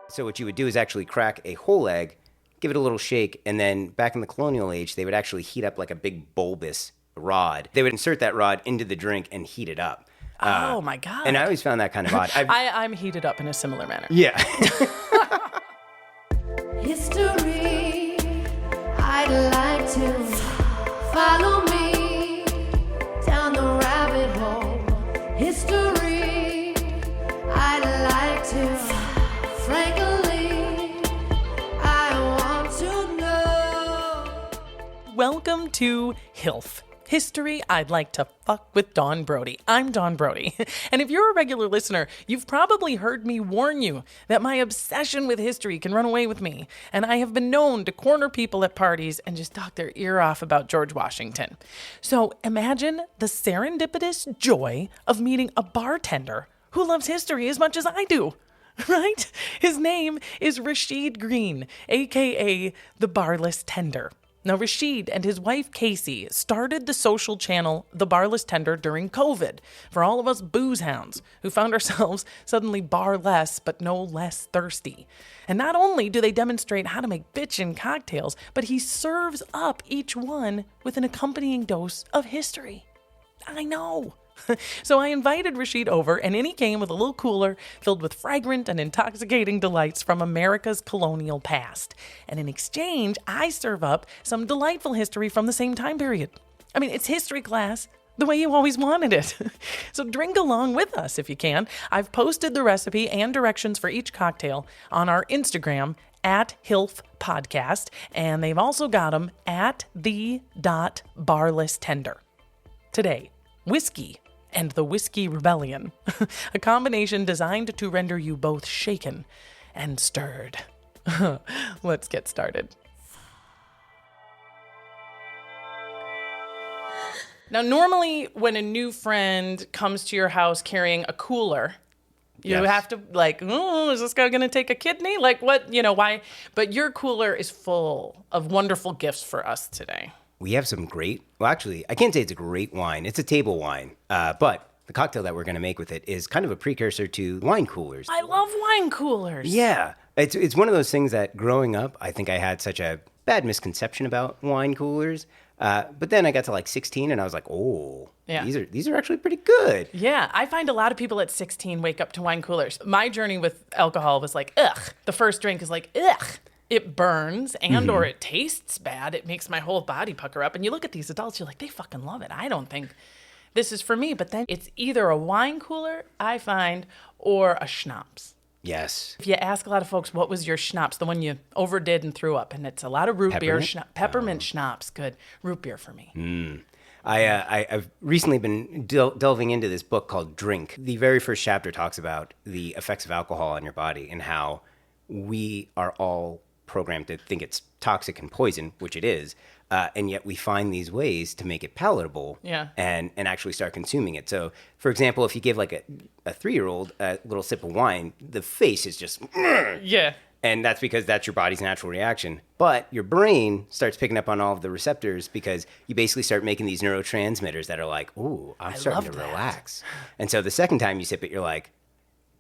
So what you would do is actually crack a whole egg, give it a little shake, and then back in the colonial age, they would actually heat up like a big bulbous rod. They would insert that rod into the drink and heat it up. Oh, my God. And I always found that kind of odd. I'm heated up in a similar manner. Yeah. History, I'd like to follow me down the rabbit hole. History, I'd like to, frankly, I want to know. Welcome to HILF. History, I'd like to fuck with Dawn Brody. I'm Dawn Brody. And if you're a regular listener, you've probably heard me warn you that my obsession with history can run away with me. And I have been known to corner people at parties and just talk their ear off about George Washington. So imagine the serendipitous joy of meeting a bartender who loves history as much as I do. Right? His name is Rashid Green, aka the BARLESS TENDER. Now, Rashid and his wife, Kasey, started the social channel The BARLESS TENDER during COVID for all of us boozehounds who found ourselves suddenly bar-less but no less thirsty. And not only do they demonstrate how to make bitchin cocktails, but he serves up each one with an accompanying dose of history. I know. So I invited Rashid over, and in he came with a little cooler filled with fragrant and intoxicating delights from America's colonial past. And in exchange, I serve up some delightful history from the same time period. I mean, it's history class the way you always wanted it. So drink along with us if you can. I've posted the recipe and directions for each cocktail on our Instagram at HILF Podcast, and they've also got them at the.barlesstender. Today, whiskey and the Whiskey Rebellion, a combination designed to render you both shaken and stirred. Let's get started. Now, normally when a new friend comes to your house carrying a cooler, you have to is this guy going to take a kidney? Like what, why? But your cooler is full of wonderful gifts for us today. We have some actually, I can't say it's a great wine. It's a table wine. But the cocktail that we're going to make with it is kind of a precursor to wine coolers. I love wine coolers. Yeah. It's one of those things that growing up, I think I had such a bad misconception about wine coolers. But then I got to like 16 and I was like, oh, yeah, these are actually pretty good. Yeah. I find a lot of people at 16 wake up to wine coolers. My journey with alcohol was like, ugh. The first drink is like, ugh. It burns and or it tastes bad. It makes my whole body pucker up. And you look at these adults, you're like, they fucking love it. I don't think this is for me. But then it's either a wine cooler, I find, or a schnapps. Yes. If you ask a lot of folks, what was your schnapps, the one you overdid and threw up? And it's a lot of root beer. Peppermint schnapps. Good. Root beer for me. I've recently been delving into this book called Drink. The very first chapter talks about the effects of alcohol on your body and how we are all programmed to think it's toxic and poison, which it is, and yet we find these ways to make it palatable and actually start consuming it. So, for example, if you give like a 3-year-old a little sip of wine, the face is just... Yeah. And that's because that's your body's natural reaction. But your brain starts picking up on all of the receptors because you basically start making these neurotransmitters that are like, ooh, I'm starting to relax. And so the second time you sip it, you're like,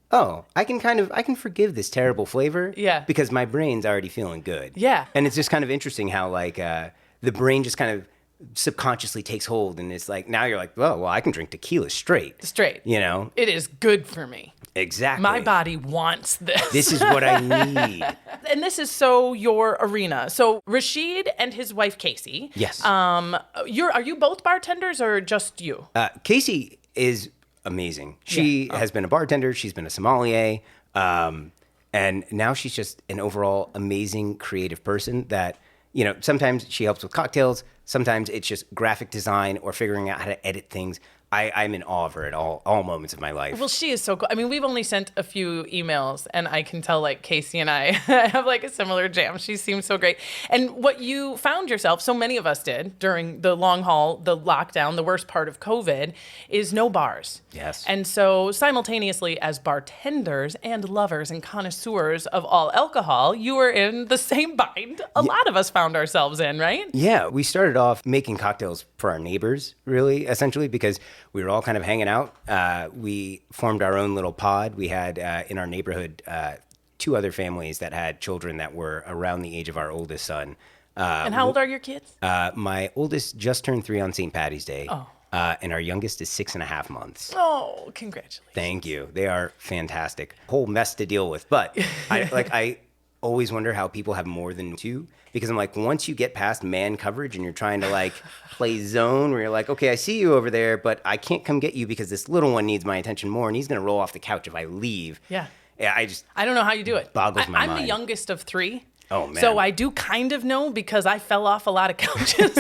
oh, I can forgive this terrible flavor because my brain's already feeling good. Yeah. And it's just kind of interesting how the brain just kind of subconsciously takes hold and it's like, now you're like, oh, well, I can drink tequila straight. Straight. It is good for me. Exactly. My body wants this. This is what I need. And this is so your arena. So Rashid and his wife, Kasey. Yes. Are you both bartenders or just you? Kasey is amazing. She has been a bartender. She's been a sommelier. And now she's just an overall amazing creative person that, sometimes she helps with cocktails. Sometimes it's just graphic design or figuring out how to edit things. I'm in awe of her at all moments of my life. Well, she is so cool. I mean, we've only sent a few emails, and I can tell, Kasey and I have, a similar jam. She seems so great. And what you found yourself, so many of us did, during the long haul, the lockdown, the worst part of COVID, is no bars. Yes. And so, simultaneously, as bartenders and lovers and connoisseurs of all alcohol, you were in the same bind a lot of us found ourselves in, right? Yeah. We started off making cocktails for our neighbors, really, essentially, because we were all kind of hanging out. We formed our own little pod. We had in our neighborhood two other families that had children that were around the age of our oldest son. And how old are your kids? My oldest just turned 3 on St. Patty's Day. Oh. And our youngest is 6.5 months. Oh, congratulations. Thank you. They are fantastic. Whole mess to deal with. But I always wonder how people have more than two, because I'm like, once you get past man coverage and you're trying to like play zone where you're like, okay, I see you over there, but I can't come get you because this little one needs my attention more and he's going to roll off the couch if I leave. Yeah. Yeah, I don't know how you do it. Boggles my I'm mind. the youngest of 3. Oh, man. So I do kind of know because I fell off a lot of couches.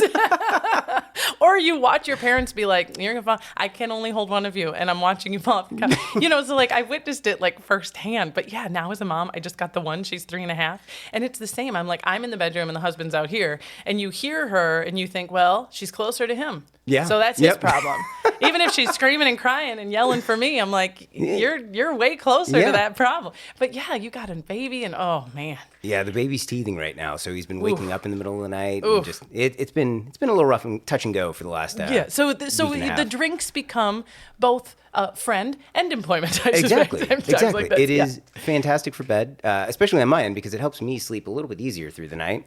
Or you watch your parents be like, you're going to fall. I can only hold one of you. And I'm watching you fall off the couch. So like I witnessed it like firsthand. But yeah, now as a mom, I just got the one. She's 3.5. And it's the same. I'm like, I'm in the bedroom and the husband's out here. And you hear her and you think, well, she's closer to him. Yeah. So that's his problem. Even if she's screaming and crying and yelling for me, I'm like, you're way closer to that problem. But yeah, you got a baby and oh man. Yeah, the baby's teething right now, so he's been waking up in the middle of the night. And just it's been a little rough and touch and go for the last So the drinks become both friend and employment. Exactly. Like It is fantastic for bed, especially on my end because it helps me sleep a little bit easier through the night.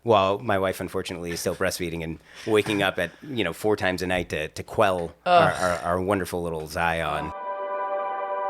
While my wife, unfortunately, is still breastfeeding and waking up at 4 times a night to quell our wonderful little Zion.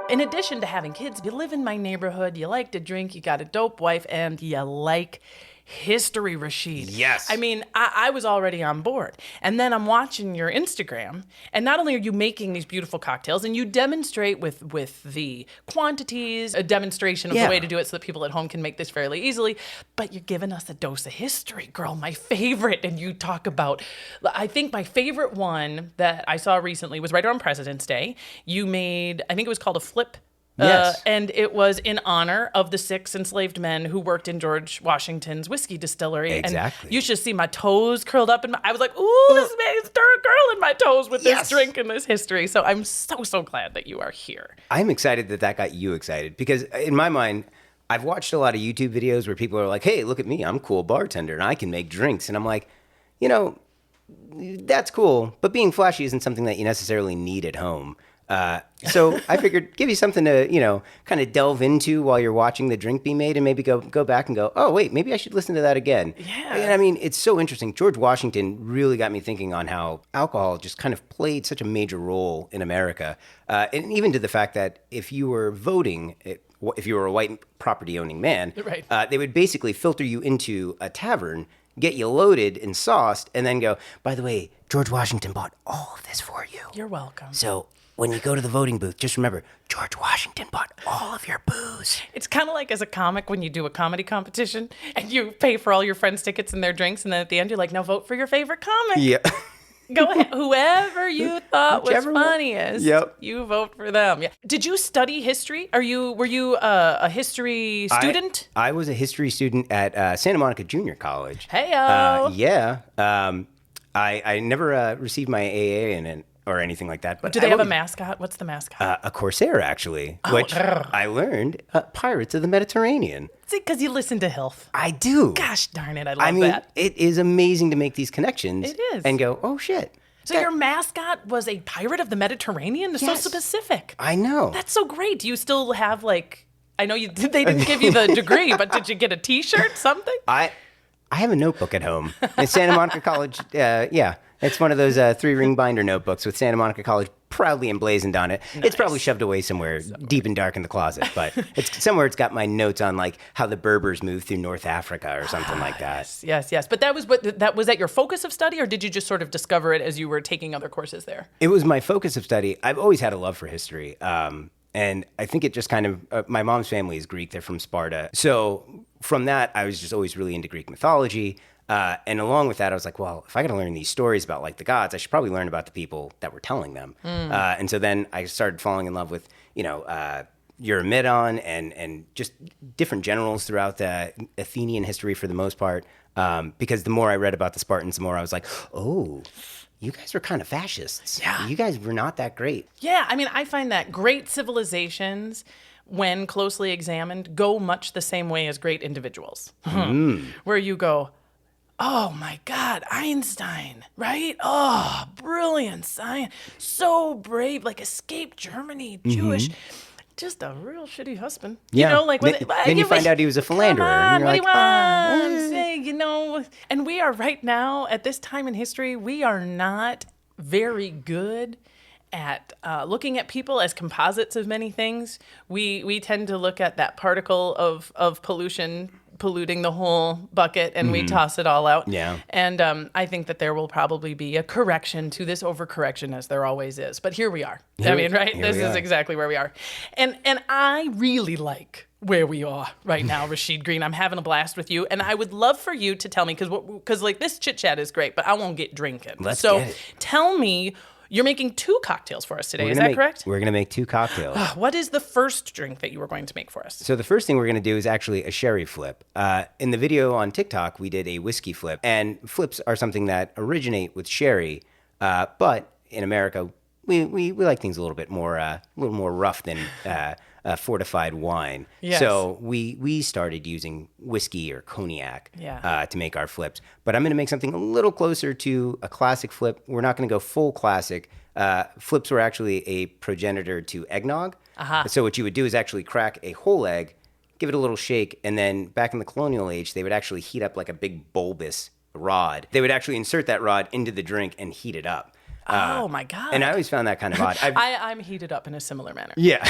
In addition to having kids, you live in my neighborhood, you like to drink, you got a dope wife, and you like history, Rashid. Yes. I mean, I was already on board. And then I'm watching your Instagram, and not only are you making these beautiful cocktails, and you demonstrate with the quantities, a demonstration of the way to do it so that people at home can make this fairly easily, but you're giving us a dose of history, girl, my favorite. And you talk about, I think my favorite one that I saw recently was right around President's Day. You made, I think it was called a flip. Yes. And it was in honor of the 6 enslaved men who worked in George Washington's whiskey distillery. Exactly. And you should see my toes curled up. I was like, ooh, this makes a girl in my toes with this drink and this history. So I'm so glad that you are here. I'm excited that got you excited because in my mind, I've watched a lot of YouTube videos where people are like, hey, look at me. I'm a cool bartender and I can make drinks. And I'm like, that's cool. But being flashy isn't something that you necessarily need at home. So I figured give you something to, kind of delve into while you're watching the drink be made and maybe go back and go, oh, wait, maybe I should listen to that again. Yeah. And I mean, it's so interesting. George Washington really got me thinking on how alcohol just kind of played such a major role in America. And even to the fact that if you were voting, if you were a white property owning man, they would basically filter you into a tavern, get you loaded and sauced, and then go, by the way, George Washington bought all of this for you. You're welcome. So when you go to the voting booth, just remember, George Washington bought all of your booze. It's kind of like as a comic when you do a comedy competition and you pay for all your friends' tickets and their drinks, and then at the end you're like, now vote for your favorite comic. Yeah. Go ahead. Whoever you thought was funniest, you vote for them. Yeah. Did you study history? Were you a history student? I was a history student at Santa Monica Junior College. Hey-o. Yeah. I never received my AA in it or anything like that. But do they have a mascot? What's the mascot? A Corsair, actually, which I learned, Pirates of the Mediterranean. See, because you listen to HILF. I do. Gosh darn it, I love that. It is amazing to make these connections. It is. And go, oh, shit. So your mascot was a pirate of the Mediterranean? Yes. So specific. I know. That's so great. Do you still have, like, I know they didn't give you the degree, but did you get a T-shirt, something? I have a notebook at home. At Santa Monica College, it's one of those 3-ring binder notebooks with Santa Monica College proudly emblazoned on it. Nice. It's probably shoved away somewhere deep and dark in the closet, but it's somewhere it's got my notes on like how the Berbers moved through North Africa or something like that. Yes. But was that your focus of study, or did you just sort of discover it as you were taking other courses there? It was my focus of study. I've always had a love for history. And I think it just kind of, my mom's family is Greek. They're from Sparta. So from that, I was just always really into Greek mythology. And along with that, I was like, well, if I got to learn these stories about like the gods, I should probably learn about the people that were telling them. And so then I started falling in love with, Eurymedon and just different generals throughout the Athenian history for the most part. Because the more I read about the Spartans, the more I was like, oh, you guys were kind of fascists. Yeah. You guys were not that great. Yeah, I mean, I find that great civilizations, when closely examined, go much the same way as great individuals. Where you go, oh my God, Einstein, right? Oh, brilliant science. So brave, like escaped Germany, Jewish. just a real shitty husband. Yeah. You know, like then you find out he was a philanderer. Come on, and you're what do like, you want? Say, you know, and we are right now at this time in history, we are not very good at looking at people as composites of many things. We tend to look at that particle of pollution polluting the whole bucket, and we toss it all out. Yeah. And I think that there will probably be a correction to this overcorrection, as there always is. But here we are. This is exactly where we are. And I really like where we are right now, Rashid Green. I'm having a blast with you, and I would love for you to tell me, because like this chit chat is great, but I won't get drinking. Let's get it. Tell me. You're making 2 cocktails for us today. Is that correct? We're going to make 2 cocktails. What is the first drink that you were going to make for us? So the first thing we're going to do is actually a sherry flip. In the video on TikTok, we did a whiskey flip. And flips are something that originate with sherry. But in America, we like things a little more rough than fortified wine. Yes. So we started using whiskey or cognac to make our flips. But I'm going to make something a little closer to a classic flip. We're not going to go full classic. Flips were actually a progenitor to eggnog. So what you would do is actually crack a whole egg, give it a little shake, and then back in the colonial age, they would actually heat up like a big bulbous rod. They would actually insert that rod into the drink and heat it up. Oh my God. And I always found that kind of odd. I'm heated up in a similar manner. Yeah.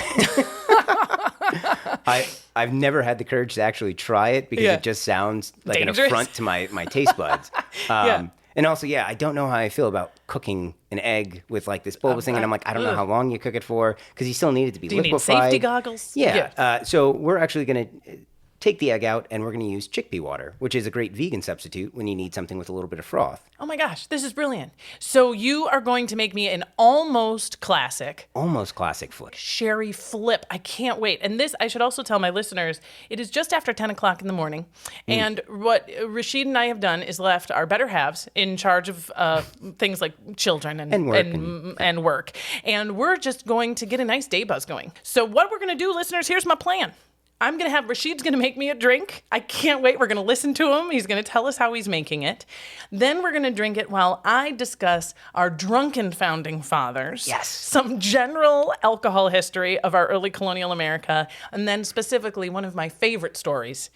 I've never had the courage to actually try it because it just sounds like dangerous. an affront to my taste buds. And also, I don't know how I feel about cooking an egg with like this bulbous thing. And I'm like, I don't know how long you cook it for because you still need it to be Do you liquefied. need safety goggles? Yeah. So we're actually going to take the egg out and we're going to use chickpea water, which is a great vegan substitute when you need something with a little bit of froth. Oh my gosh, this is brilliant. So you are going to make me an almost classic flip. sherry flip. I can't wait. And this, I should also tell my listeners, it is just after 10 o'clock in the morning. And what Rashid and I have done is left our better halves in charge of things like children and work. And we're just going to get a nice day buzz going. So what we're going to do, listeners, here's my plan. I'm going to have Rashid's going to make me a drink. I can't wait. We're going to listen to him. He's going to tell us how he's making it. Then we're going to drink it while I discuss our drunken founding fathers. Yes. Some general alcohol history of our early colonial America. And then specifically, one of my favorite stories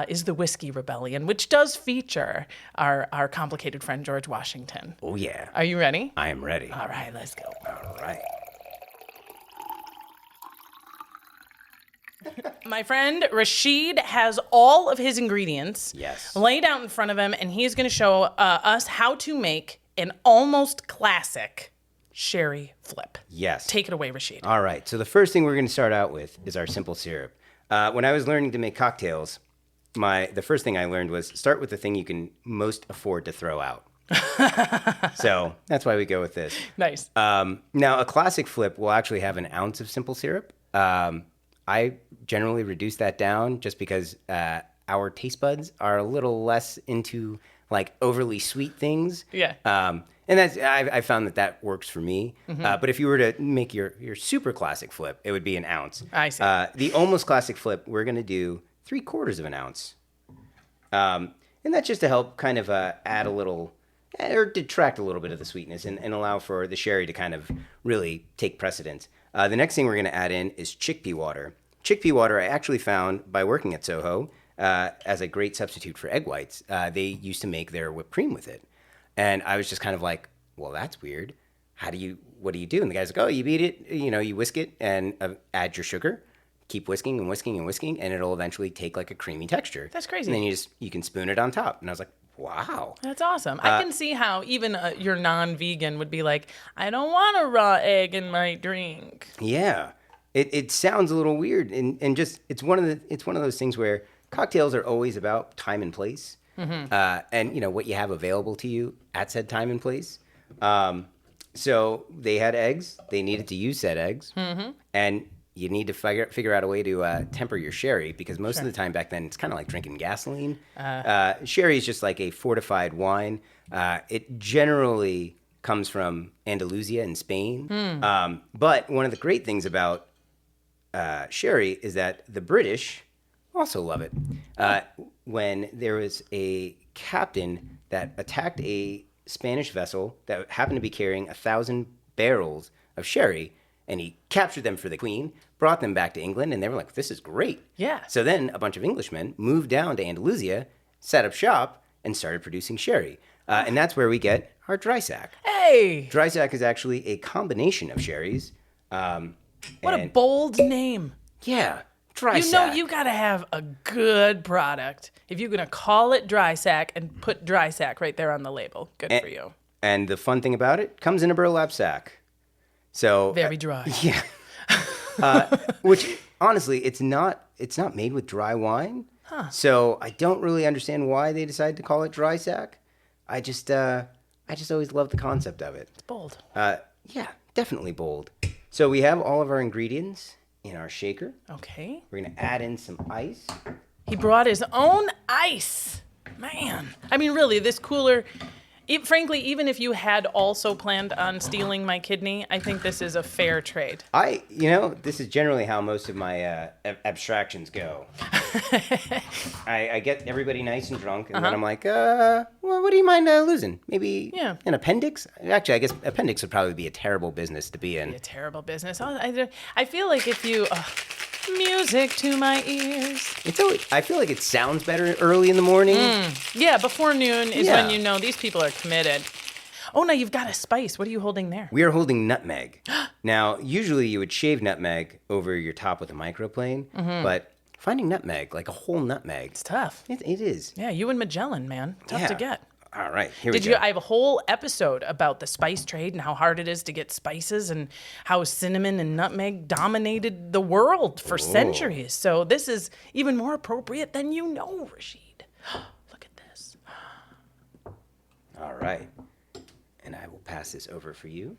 is the Whiskey Rebellion, which does feature our complicated friend, George Washington. Oh, yeah. Are you ready? I am ready. All right, let's go. All right. My friend Rashid has all of his ingredients laid out in front of him, and he's going to show us how to make an almost classic sherry flip. Yes. Take it away, Rashid. All right. So the first thing we're going to start out with is our simple syrup. When I was learning to make cocktails, the first thing I learned was start with the thing you can most afford to throw out. So that's why we go with this. Nice. Now, a classic flip will actually have an ounce of simple syrup. I generally reduce that down just because our taste buds are a little less into like overly sweet things. Yeah. And that's I found that works for me. But if you were to make your super classic flip, it would be an ounce. I see. The almost classic flip, we're going to do 3/4 of an ounce. And that's just to help kind of add a little or detract a little bit of the sweetness and allow for the sherry to kind of really take precedence. The next thing we're going to add in is chickpea water. Chickpea water I actually found by working at Soho as a great substitute for egg whites. They used to make their whipped cream with it. And I was just kind of like, well, that's weird. What do you do? And the guy's like, oh, you beat it, you whisk it and add your sugar. Keep whisking and whisking and whisking, and it'll eventually take like a creamy texture. That's crazy. And then you can spoon it on top. And I was like, wow. That's awesome. I can see how even your non-vegan would be like, I don't want a raw egg in my drink. Yeah. It sounds a little weird, and just it's one of those things where cocktails are always about time and place, and what you have available to you at said time and place. So they had eggs; they needed to use said eggs, and you need to figure out a way to temper your sherry because most of the time back then it's kind of like drinking gasoline. Sherry is just like a fortified wine. It generally comes from Andalusia in Spain, but one of the great things about sherry is that the British also love it. When there was a captain that attacked a Spanish vessel that happened to be carrying 1,000 barrels of sherry, and he captured them for the Queen, brought them back to England, and they were like, this is great. Yeah. So then a bunch of Englishmen moved down to Andalusia, set up shop, and started producing sherry. And that's where we get our dry sack. Hey! Dry sack is actually a combination of sherries. What a bold name. Yeah, dry You sack. know you got to have a good product. If you're going to call it dry sack and put dry sack right there on the label. Good for you. And the fun thing about it, comes in a burlap sack. So Very dry. Yeah. Which honestly, it's not made with dry wine. Huh. So I don't really understand why they decided to call it dry sack. I just always love the concept of it. It's bold. Yeah, definitely bold. So we have all of our ingredients in our shaker. Okay. We're gonna add in some ice. He brought his own ice. Man. I mean, really, this cooler... frankly, even if you had also planned on stealing my kidney, I think this is a fair trade. This is generally how most of my abstractions go. I get everybody nice and drunk, and then I'm like, well, what do you mind losing? Maybe an appendix? Actually, I guess appendix would probably be a terrible business to be in. A terrible business. I feel like if you... music to my ears. I feel like it sounds better early in the morning. Yeah, before noon is when you know these people are committed. Oh, now you've got a spice. What are you holding there? We are holding nutmeg. Now, usually you would shave nutmeg over your top with a microplane, but finding nutmeg, like a whole nutmeg, It's tough. It is. Yeah, you and Magellan, man. Tough to get. All right, here we go. I have a whole episode about the spice trade and how hard it is to get spices and how cinnamon and nutmeg dominated the world for centuries. So this is even more appropriate than you know, Rashid. Look at this. All right. And I will pass this over for you.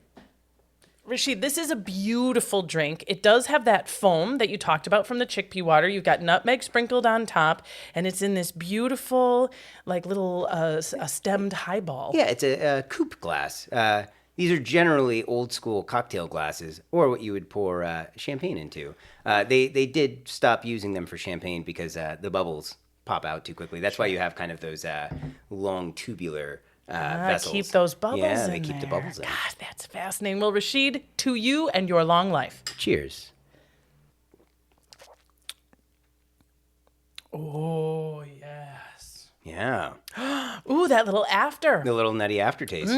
Rashid, this is a beautiful drink. It does have that foam that you talked about from the chickpea water. You've got nutmeg sprinkled on top, and it's in this beautiful, like, little a stemmed highball. Yeah, it's a coupe glass. These are generally old school cocktail glasses, or what you would pour champagne into. They did stop using them for champagne because the bubbles pop out too quickly. That's why you have kind of those long tubular vessels. Keep those bubbles in Yeah, they keep the bubbles in. God, that's fascinating. Well, Rashid, to you and your long life. Cheers. Oh, yes. Yeah. Ooh, that little after. The little nutty aftertaste.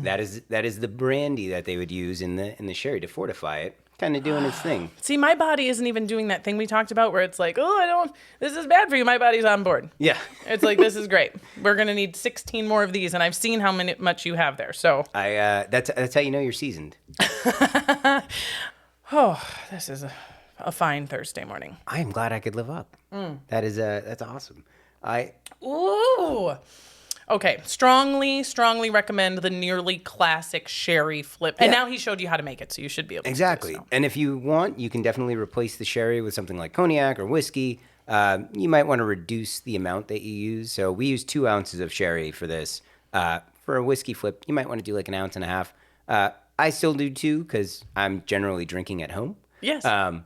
That is the brandy that they would use in the sherry to fortify it. Kind of doing its thing. See, my body isn't even doing that thing we talked about where it's like, this is bad for you. My body's on board. Yeah. It's like, this is great. We're going to need 16 more of these, and I've seen how much you have there, so. That's how you know you're seasoned. This is a fine Thursday morning. I am glad I could live up. That's awesome. Ooh. Okay, strongly recommend the nearly classic sherry flip. And now he showed you how to make it, so you should be able to Exactly. do so. And if you want, you can definitely replace the sherry with something like cognac or whiskey. You might want to reduce the amount that you use. So we use 2 ounces of sherry for this. For a whiskey flip, you might want to do like 1.5 ounces. I still do 2 because I'm generally drinking at home. Yes. And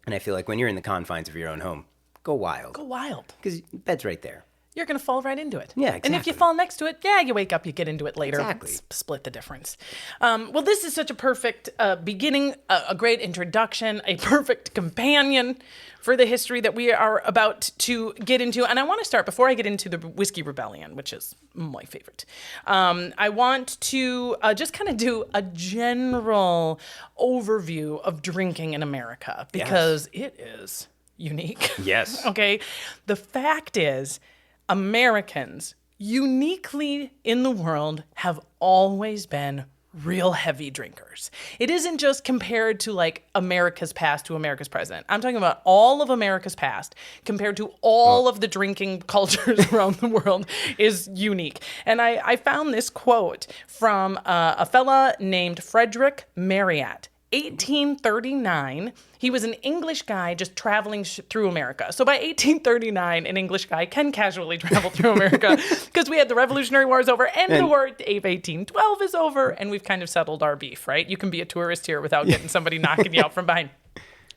I feel like when you're in the confines of your own home, go wild. Go wild. Because bed's right there. You're going to fall right into it. Yeah, And if you exactly. fall next to it, you wake up, you get into it later. Exactly. Split the difference. Well, this is such a perfect beginning, a great introduction, a perfect companion for the history that we are about to get into. And I want to start, before I get into the Whiskey Rebellion, which is my favorite, I want to just kind of do a general overview of drinking in America, because it is unique. Yes. Okay? The fact is, Americans, uniquely in the world, have always been real heavy drinkers. It isn't just compared to like America's past to America's present. I'm talking about all of America's past compared to all of the drinking cultures around the world is unique. And I found this quote from a fella named Frederick Marryat. 1839, he was an English guy just traveling through America. So by 1839, an English guy can casually travel through America because we had the Revolutionary Wars over and the War of 1812 is over, and we've kind of settled our beef, right? You can be a tourist here without getting somebody knocking you out from behind.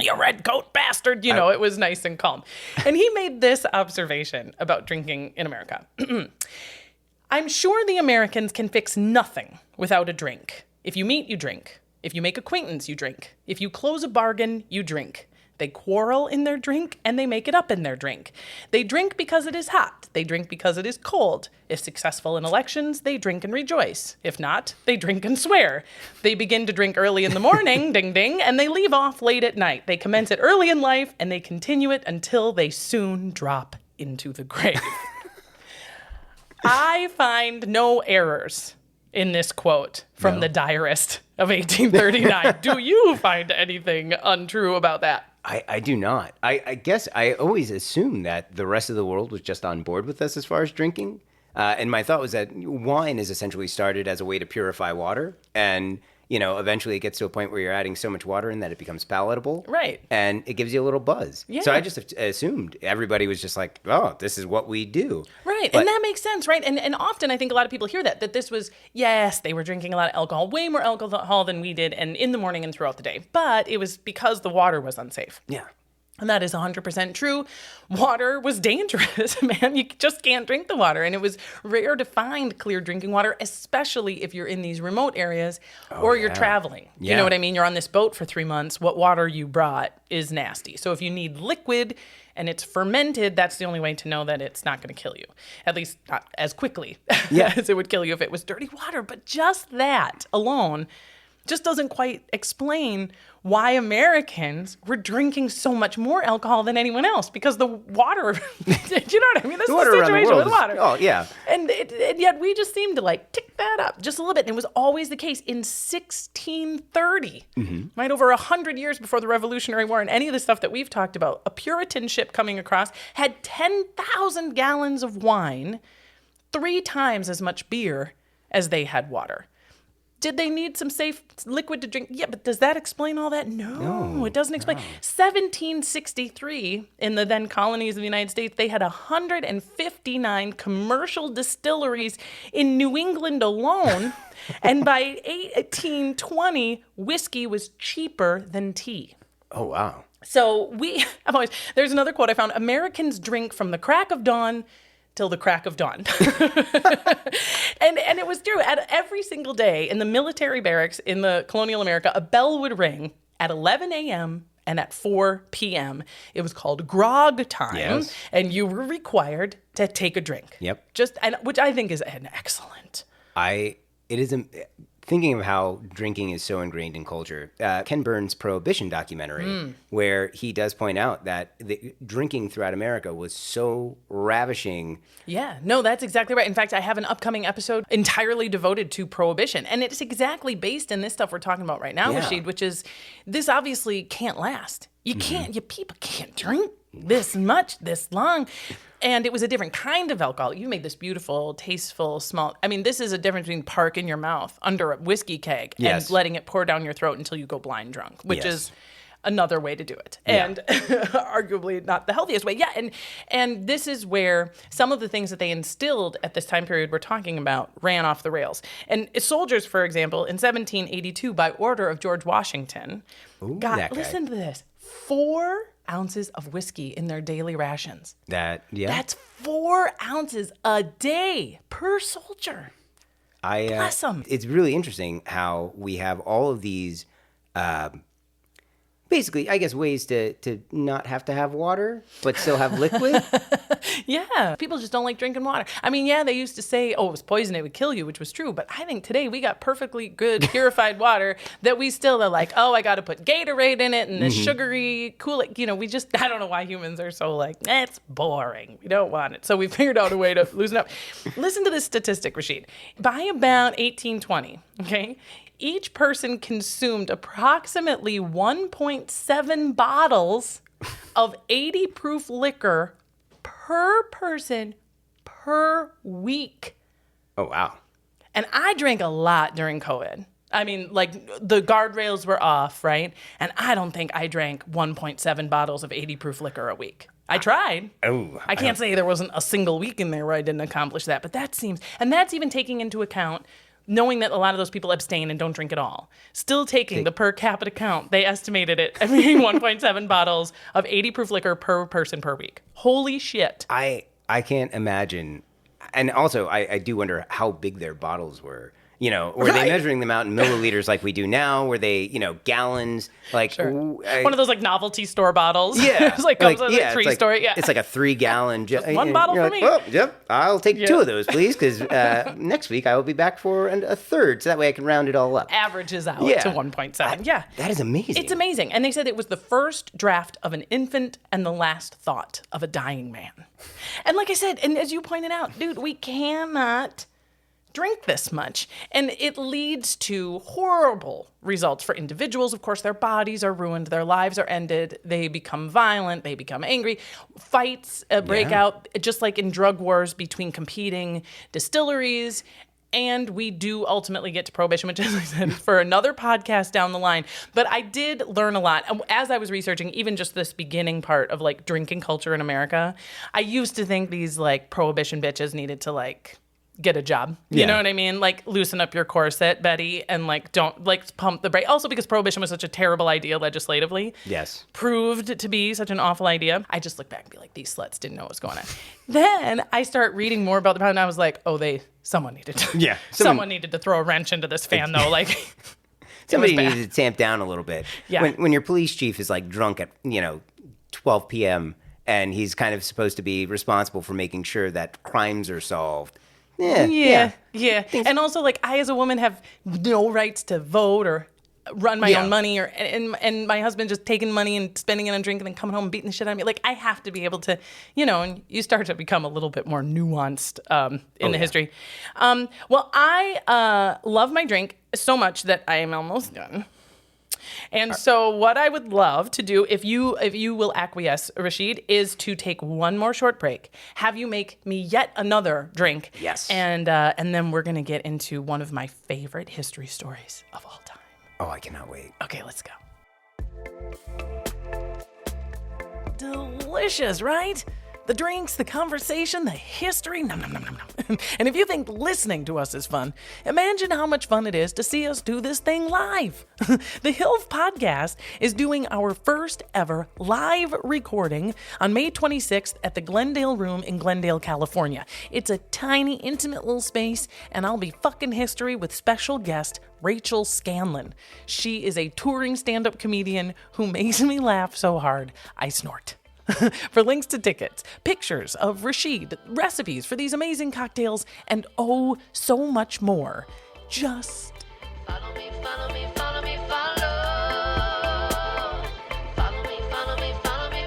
You red coat bastard. It was nice and calm. And he made this observation about drinking in America. I'm sure the Americans can fix nothing without a drink. If you meet, you drink. If you make acquaintance, you drink. If you close a bargain, you drink. They quarrel in their drink, and they make it up in their drink. They drink because it is hot. They drink because it is cold. If successful in elections, they drink and rejoice. If not, they drink and swear. They begin to drink early in the morning, ding ding, and they leave off late at night. They commence it early in life, and they continue it until they soon drop into the grave. I find no errors in this quote from the diarist of 1839. Do you find anything untrue about that? I do not. I guess I always assumed that the rest of the world was just on board with us as far as drinking. And my thought was that wine is essentially started as a way to purify water. And, eventually it gets to a point where you're adding so much water in that it becomes palatable. Right. And it gives you a little buzz. Yeah. So I just assumed everybody was just like, oh, this is what we do. Right. And that makes sense, right? And often I think a lot of people hear that this was, yes, they were drinking a lot of alcohol, way more alcohol than we did, and in the morning and throughout the day. But it was because the water was unsafe. Yeah. And that is 100% true. Water was dangerous, man. You just can't drink the water. And it was rare to find clear drinking water, especially if you're in these remote areas or you're traveling. Yeah. You know what I mean? You're on this boat for 3 months. What water you brought is nasty. So if you need liquid and it's fermented, that's the only way to know that it's not going to kill you. At least not as quickly as it would kill you if it was dirty water. But just that alone just doesn't quite explain why Americans were drinking so much more alcohol than anyone else, because the water, you know what I mean? That's the situation with water. Oh, yeah. And yet we just seem to tick that up just a little bit. And it was always the case in 1630, right? Over 100 years before the Revolutionary War and any of the stuff that we've talked about, a Puritan ship coming across had 10,000 gallons of wine, 3 times as much beer as they had water. Did they need some safe liquid to drink? Yeah, but does that explain all that? No, it doesn't explain. 1763, in the then colonies of the United States, they had 159 commercial distilleries in New England alone. And by 1820, whiskey was cheaper than tea. Oh, wow. So there's another quote I found. Americans drink from the crack of dawn till the crack of dawn. and it was true. At every single day in the military barracks in the colonial America, a bell would ring at 11 a.m. and at 4 p.m. It was called grog time, and you were required to take a drink. Yep. Which I think is an excellent. Thinking of how drinking is so ingrained in culture, Ken Burns' Prohibition documentary, where he does point out that the drinking throughout America was so ravishing. Yeah, no, that's exactly right. In fact, I have an upcoming episode entirely devoted to Prohibition. And it's exactly based in this stuff we're talking about right now, Rashid, which is this obviously can't last. You people can't drink this much, this long. And it was a different kind of alcohol. You made this beautiful, tasteful, small. I mean, this is a difference between park in your mouth under a whiskey keg and letting it pour down your throat until you go blind drunk, which is another way to do it. And arguably not the healthiest way. Yeah. And this is where some of the things that they instilled at this time period we're talking about ran off the rails. And soldiers, for example, in 1782, by order of George Washington, listen to this, 4 ounces of whiskey in their daily rations. That's 4 ounces a day per soldier. Bless them. It's really interesting how we have all of these, basically, I guess, ways to not have to have water, but still have liquid. Yeah. People just don't like drinking water. I mean, they used to say, it was poison, it would kill you, which was true. But I think today we got perfectly good purified water that we still are like, I got to put Gatorade in it and the sugary Kool-Aid. I don't know why humans are so it's boring. We don't want it. So we figured out a way to loosen up. Listen to this statistic, Rashid. By about 1820, okay, each person consumed approximately 1.7 bottles of 80 proof liquor per person per week. Oh, wow. And I drank a lot during COVID. I mean, the guardrails were off, right? And I don't think I drank 1.7 bottles of 80 proof liquor a week. I tried. I can't say there wasn't a single week in there where I didn't accomplish that, but that's even taking into account knowing that a lot of those people abstain and don't drink at all. Still taking the per capita count, they estimated it at being 1.7 bottles of 80 proof liquor per person per week. Holy shit. I can't imagine. And also, I do wonder how big their bottles were. Were they measuring them out in milliliters like we do now? Were they, gallons? Like One of those like novelty store bottles. Yeah, it's like comes with a 3 story. Yeah, it's like a 3-gallon. One bottle for me. Well, yep, I'll take 2 of those, please, because next week I will be back for a third, so that way I can round it all up. Averages out to 1.7. Yeah, that is amazing. It's amazing, and they said it was the first draft of an infant and the last thought of a dying man. And like I said, and as you pointed out, dude, we cannot drink this much. And it leads to horrible results for individuals. Of course, their bodies are ruined, their lives are ended, they become violent, they become angry. Fights break out, just like in drug wars between competing distilleries. And we do ultimately get to prohibition, which, as I said, for another podcast down the line. But I did learn a lot. As I was researching, even just this beginning part of, like, drinking culture in America, I used to think these, like, prohibition bitches needed to, like, get a job. You know what I mean? Like, loosen up your corset, Betty, and, like, don't, like, pump the brake. Also because prohibition was such a terrible idea legislatively. Yes. Proved to be such an awful idea. I just look back and be like, these sluts didn't know what was going on. Then I start reading more about the problem, and I was like, someone needed to. Someone needed to throw a wrench into this fan, though. Like, somebody needed to tamp down a little bit. Yeah. When your police chief is, like, drunk at, 12 p.m., and he's kind of supposed to be responsible for making sure that crimes are solved. Yeah. And also, like, I as a woman have no rights to vote or run my own money, and my husband just taking money and spending it on drink and then coming home and beating the shit out of me. Like, I have to be able to, and you start to become a little bit more nuanced in the history. Well, I love my drink so much that I am almost done. And so what I would love to do, if you will acquiesce, Rashid, is to take one more short break, have you make me yet another drink. Yes. And then we're going to get into one of my favorite history stories of all time. Oh, I cannot wait. Okay, let's go. Delicious, right? The drinks, the conversation, the history, nom, nom, nom, nom, nom. And if you think listening to us is fun, imagine how much fun it is to see us do this thing live. The HILF podcast is doing our first ever live recording on May 26th at the Glendale Room in Glendale, California. It's a tiny, intimate little space, and I'll be fucking history with special guest Rachel Scanlon. She is a touring stand-up comedian who makes me laugh so hard I snort. For links to tickets, pictures of Rashid, recipes for these amazing cocktails, and oh, so much more. Just Follow me, follow me, follow me, follow. Follow me, follow me, follow me,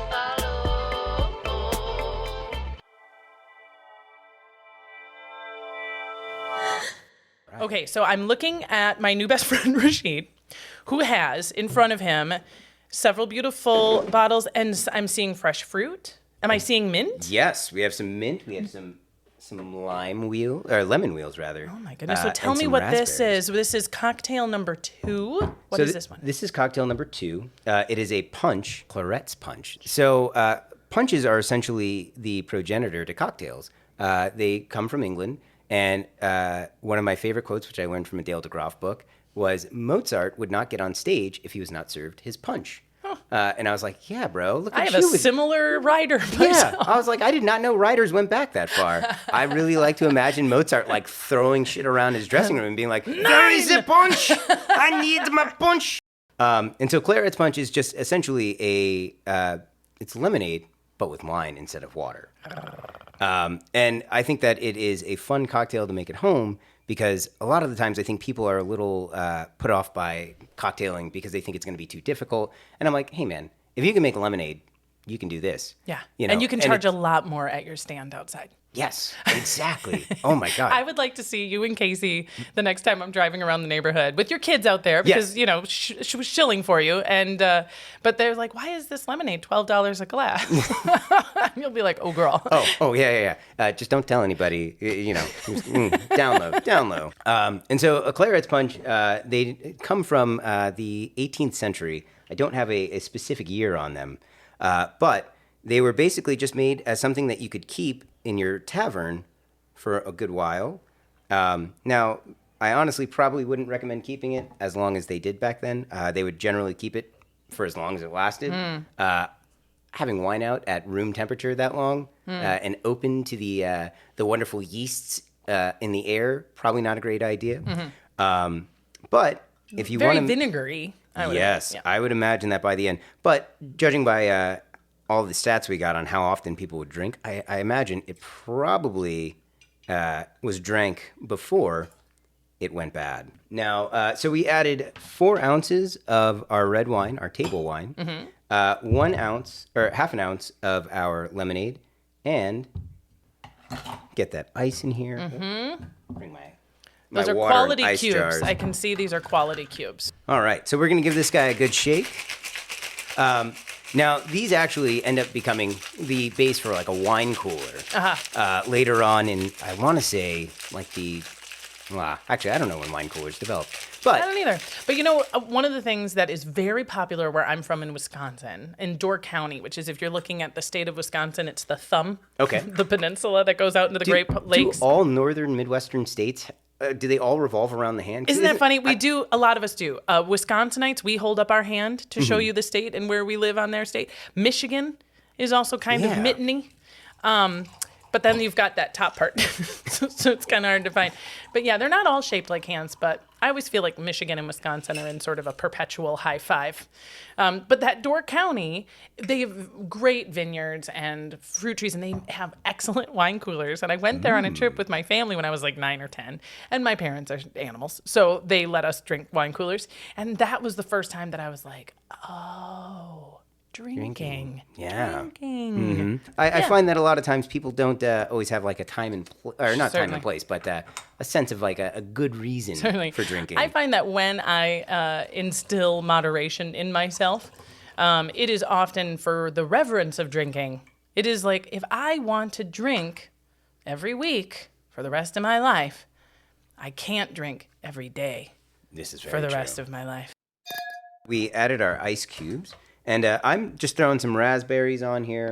follow. Okay, so I'm looking at my new best friend, Rashid, who has in front of him several beautiful bottles, and I'm seeing fresh fruit. Am I seeing mint? Yes, we have some mint. We have some lemon wheels, rather. Oh my goodness! So tell me what this is. This is cocktail number 2. What is this one? This is cocktail number 2. It is a punch, Claret's punch. So punches are essentially the progenitor to cocktails. They come from England, and one of my favorite quotes, which I learned from a Dale DeGroff book, was Mozart would not get on stage if he was not served his punch. And I was like, yeah, bro, look at you. I have a similar writer myself. Yeah, I was like, I did not know writers went back that far. I really like to imagine Mozart like throwing shit around his dressing room and being like, there is a punch! I need my punch! And so Claret's punch is just essentially it's lemonade, but with wine instead of water. And I think that it is a fun cocktail to make at home, because a lot of the times I think people are a little put off by cocktailing because they think it's going to be too difficult. And I'm like, hey, man, if you can make lemonade, you can do this. Yeah. And you can charge a lot more at your stand outside. Yes, exactly. Oh, my God. I would like to see you and Kasey the next time I'm driving around the neighborhood with your kids out there because, she was shilling for you. And but they're like, why is this lemonade $12 a glass? And you'll be like, oh, girl. Oh, yeah. Just don't tell anybody, down low. And so a Claret's punch, they come from the 18th century. I don't have a specific year on them, but they were basically just made as something that you could keep in your tavern for a good while. Now, I honestly probably wouldn't recommend keeping it as long as they did back then. They would generally keep it for as long as it lasted. Having wine out at room temperature that long and open to the wonderful yeasts in the air, probably not a great idea. But if you Very want to, vinegary. yes, I would imagine that by the end. But judging by all the stats we got on how often people would drink, I imagine it probably was drank before it went bad. Now, so we added 4 ounces of our red wine, our table wine, 1 ounce or half an ounce of our lemonade, and get that ice in here. Bring my Those are water and quality ice cubes. jars. I can see these are quality cubes. All right, so we're going to give this guy a good shake. Now, these actually end up becoming the base for like a wine cooler. Later on in, I want to say, like actually, I don't know when wine coolers developed. But I don't either. But you know, one of the things that is very popular where I'm from in Wisconsin, in Door County, which is if you're looking at the state of Wisconsin, it's the thumb. Okay. The peninsula that goes out into the Great Lakes. Do all northern Midwestern states, do they all revolve around the hand? Isn't that funny? We do, a lot of us do. Wisconsinites, we hold up our hand to show you the state and where we live on their state. Michigan is also kind of mitteny. But then you've got that top part. so it's kind of hard to find. But yeah, they're not all shaped like hands, but I always feel like Michigan and Wisconsin are in sort of a perpetual high five. But that Door County, they have great vineyards and fruit trees, and they have excellent wine coolers. And I went there on a trip with my family when I was like 9 or 10, and my parents are animals, so they let us drink wine coolers. And that was the first time that I was like, oh, drinking. Yeah. Drinking. I find that a lot of times people don't always have like a time and or not time Certainly. and place, but a sense of like a good reason for drinking. I find that when I instill moderation in myself, it is often for the reverence of drinking. It is like, if I want to drink every week for the rest of my life, I can't drink every day This is very for the true. rest of my life. We added our ice cubes, and I'm just throwing some raspberries on here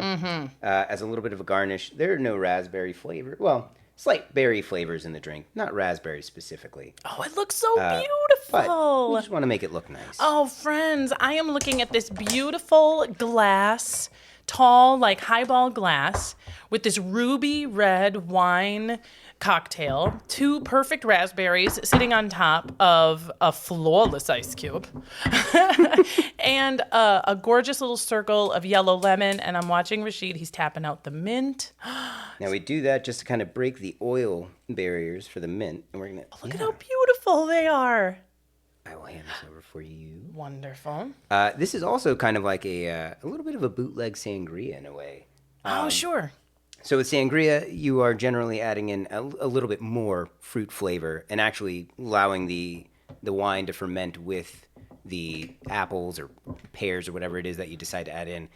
as a little bit of a garnish. There are no raspberry flavor. Well, slight berry flavors in the drink, not raspberry specifically. Oh, it looks so But beautiful. we just want to make it look nice. Oh, friends, I am looking at this beautiful glass, tall, like highball glass, with this ruby red wine cocktail, 2 perfect raspberries sitting on top of a flawless ice cube, and a gorgeous little circle of yellow lemon. And I'm watching Rashid. He's tapping out the mint. Now we do that just to kind of break the oil barriers for the mint, and we're gonna Look at how beautiful they are. I will hand this over for you. Wonderful. This is also kind of like a little bit of a bootleg sangria in a way. Oh, sure. So with sangria, you are generally adding in a little bit more fruit flavor and actually allowing the wine to ferment with the apples or pears or whatever it is that you decide to add in.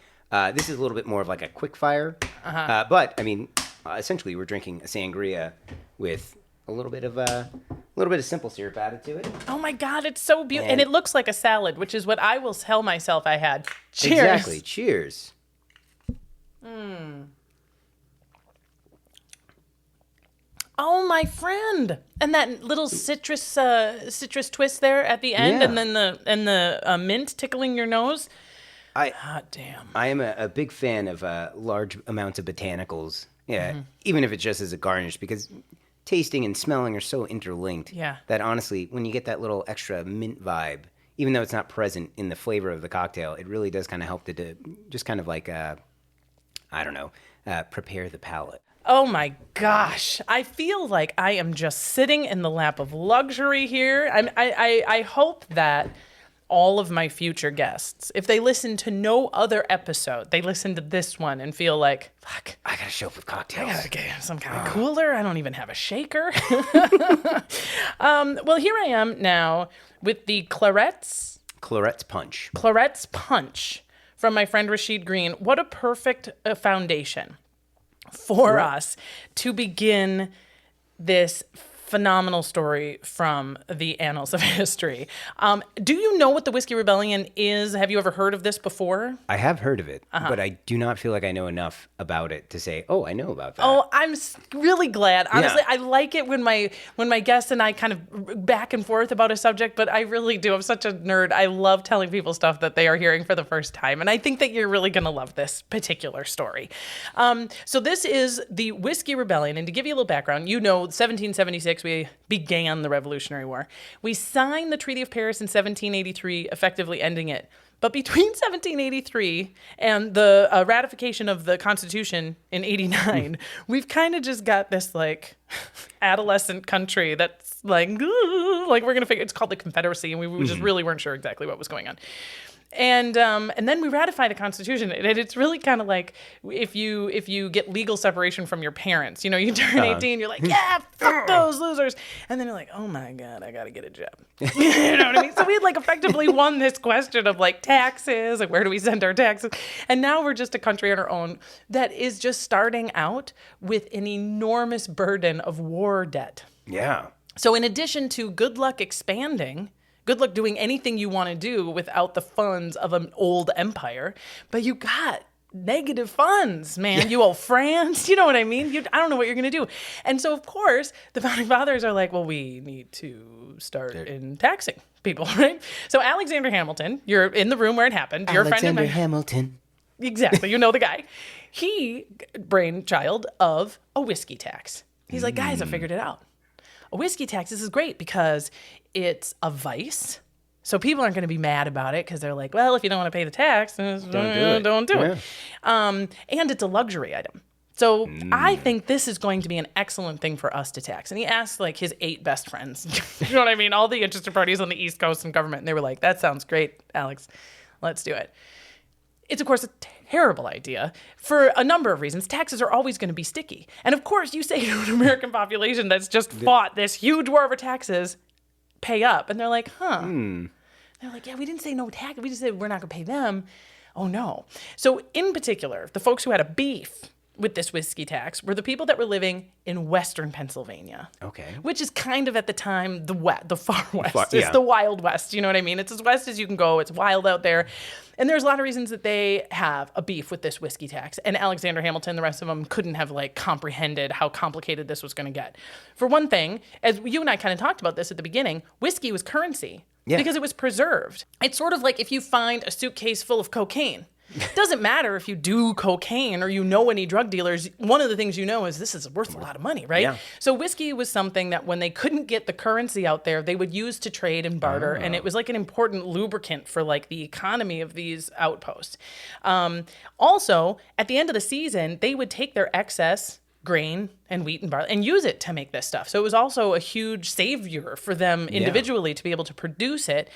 This is a little bit more of like a quick fire. But I mean, essentially, we're drinking a sangria with a little bit of simple syrup added to it. Oh my God, it's so beautiful. And it looks like a salad, which is what I will tell myself I had. Cheers. Exactly. Cheers. Oh, my friend. And that little citrus twist there at the end, Yeah. and the mint tickling your nose. I Hot damn. I am a big fan of large amounts of botanicals. Yeah, even if it's just as a garnish, because tasting and smelling are so interlinked. Yeah. That honestly, when you get that little extra mint vibe, even though it's not present in the flavor of the cocktail, it really does kind of help to just kind of like prepare the palate. Oh my gosh. I feel like I am just sitting in the lap of luxury here. I hope that all of my future guests, if they listen to no other episode, they listen to this one and feel like, fuck, I gotta show up with cocktails. I gotta get some kind of cooler. I don't even have a shaker. Well, here I am now with the Claret's Punch. Claret's Punch from my friend Rashid Green. What a perfect foundation for us to begin this phenomenal story from the annals of history. Do you know what the Whiskey Rebellion is? Have you ever heard of this before? I have heard of it, but I do not feel like I know enough about it to say, oh, I know about that. Oh, I'm really glad. Honestly, Yeah. I like it when my guests and I kind of back and forth about a subject, but I really do. I'm such a nerd. I love telling people stuff that they are hearing for the first time, and I think that you're really going to love this particular story. So this is the Whiskey Rebellion, and to give you a little background, 1776, we began the Revolutionary War. We signed the Treaty of Paris in 1783, effectively ending it. But between 1783 and the ratification of the Constitution in 89, we've kind of just got this like adolescent country that's like we're going to figure, it's called the Confederacy, and we just really weren't sure exactly what was going on. And then we ratify the Constitution, and it's really kind of like if you get legal separation from your parents, you know, you turn 18, you're like, yeah, fuck those losers, and then you're like, oh my god, I gotta get a job. You know what I mean? So we had like effectively won this question of like taxes, like where do we send our taxes, and now we're just a country on our own that is just starting out with an enormous burden of war debt. Yeah. So in addition to good luck expanding. Good luck doing anything you want to do without the funds of an old empire. But you got negative funds, man. You owe France. You know what I mean? I don't know what you're going to do. And so, of course, the Founding Fathers are like, well, we need to start in taxing people, right? So Alexander Hamilton, you're in the room where it happened. You're a friend of mine. Hamilton. Exactly. You know the guy. He, brainchild of a whiskey tax. He's like, guys, I figured it out. A whiskey tax, this is great because it's a vice. So people aren't going to be mad about it because they're like, well, if you don't want to pay the tax, don't do it. And it's a luxury item. So I think this is going to be an excellent thing for us to tax. And he asked like his 8 best friends, you know what I mean? All the interested parties on the East Coast and government. And they were like, that sounds great, Alex. Let's do it. It's, of course, a terrible idea for a number of reasons. Taxes are always going to be sticky. And, of course, you say to an American population that's just fought this huge war over taxes, pay up. And they're like, huh. They're like, yeah, we didn't say no tax. We just said we're not going to pay them. Oh, no. So, in particular, the folks who had a beef with this whiskey tax were the people that were living in Western Pennsylvania. Okay. Which is kind of at the time the far west. It's the Wild West. You know what I mean? It's as west as you can go. It's wild out there. And there's a lot of reasons that they have a beef with this whiskey tax. And Alexander Hamilton, the rest of them, couldn't have like comprehended how complicated this was going to get. For one thing, as you and I kind of talked about this at the beginning, whiskey was currency because it was preserved. It's sort of like if you find a suitcase full of cocaine. It doesn't matter if you do cocaine or you know any drug dealers. One of the things you know is this is worth a lot of money, right? Yeah. So whiskey was something that when they couldn't get the currency out there, they would use to trade and barter. And it was like an important lubricant for like the economy of these outposts. Also, at the end of the season, they would take their excess grain and wheat and barley and use it to make this stuff. So it was also a huge savior for them individually to be able to produce it.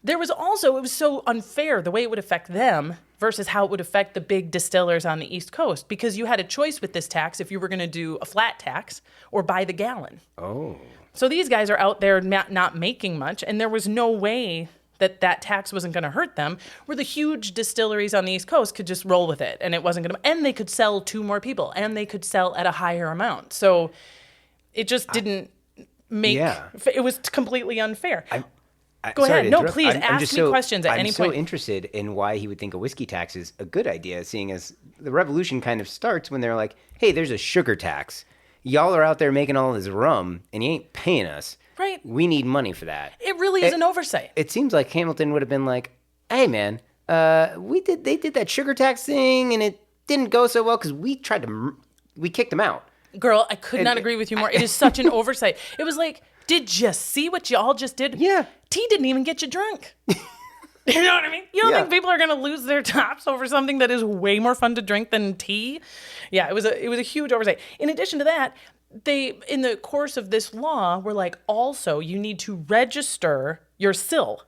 There was also, it was so unfair the way it would affect them versus how it would affect the big distillers on the East Coast, because you had a choice with this tax if you were going to do a flat tax or by the gallon. Oh. So these guys are out there not making much, and there was no way that tax wasn't going to hurt them, where the huge distilleries on the East Coast could just roll with it, and it wasn't going to, and they could sell to more people, and they could sell at a higher amount. So it just didn't make, it was completely unfair. Go ahead. No, please ask me questions at any point. I'm so interested in why he would think a whiskey tax is a good idea, seeing as the revolution kind of starts when they're like, hey, there's a sugar tax. Y'all are out there making all this rum, and you ain't paying us. Right. We need money for that. It really is an oversight. It seems like Hamilton would have been like, hey, man, they did that sugar tax thing, and it didn't go so well because we kicked them out. Girl, I could not agree with you more. It is such an oversight. It was like, did you see what y'all just did? Yeah. Tea didn't even get you drunk. You know what I mean? You don't think people are going to lose their tops over something that is way more fun to drink than tea? Yeah, it was a huge oversight. In addition to that, they, in the course of this law, were like, also, you need to register your SIL.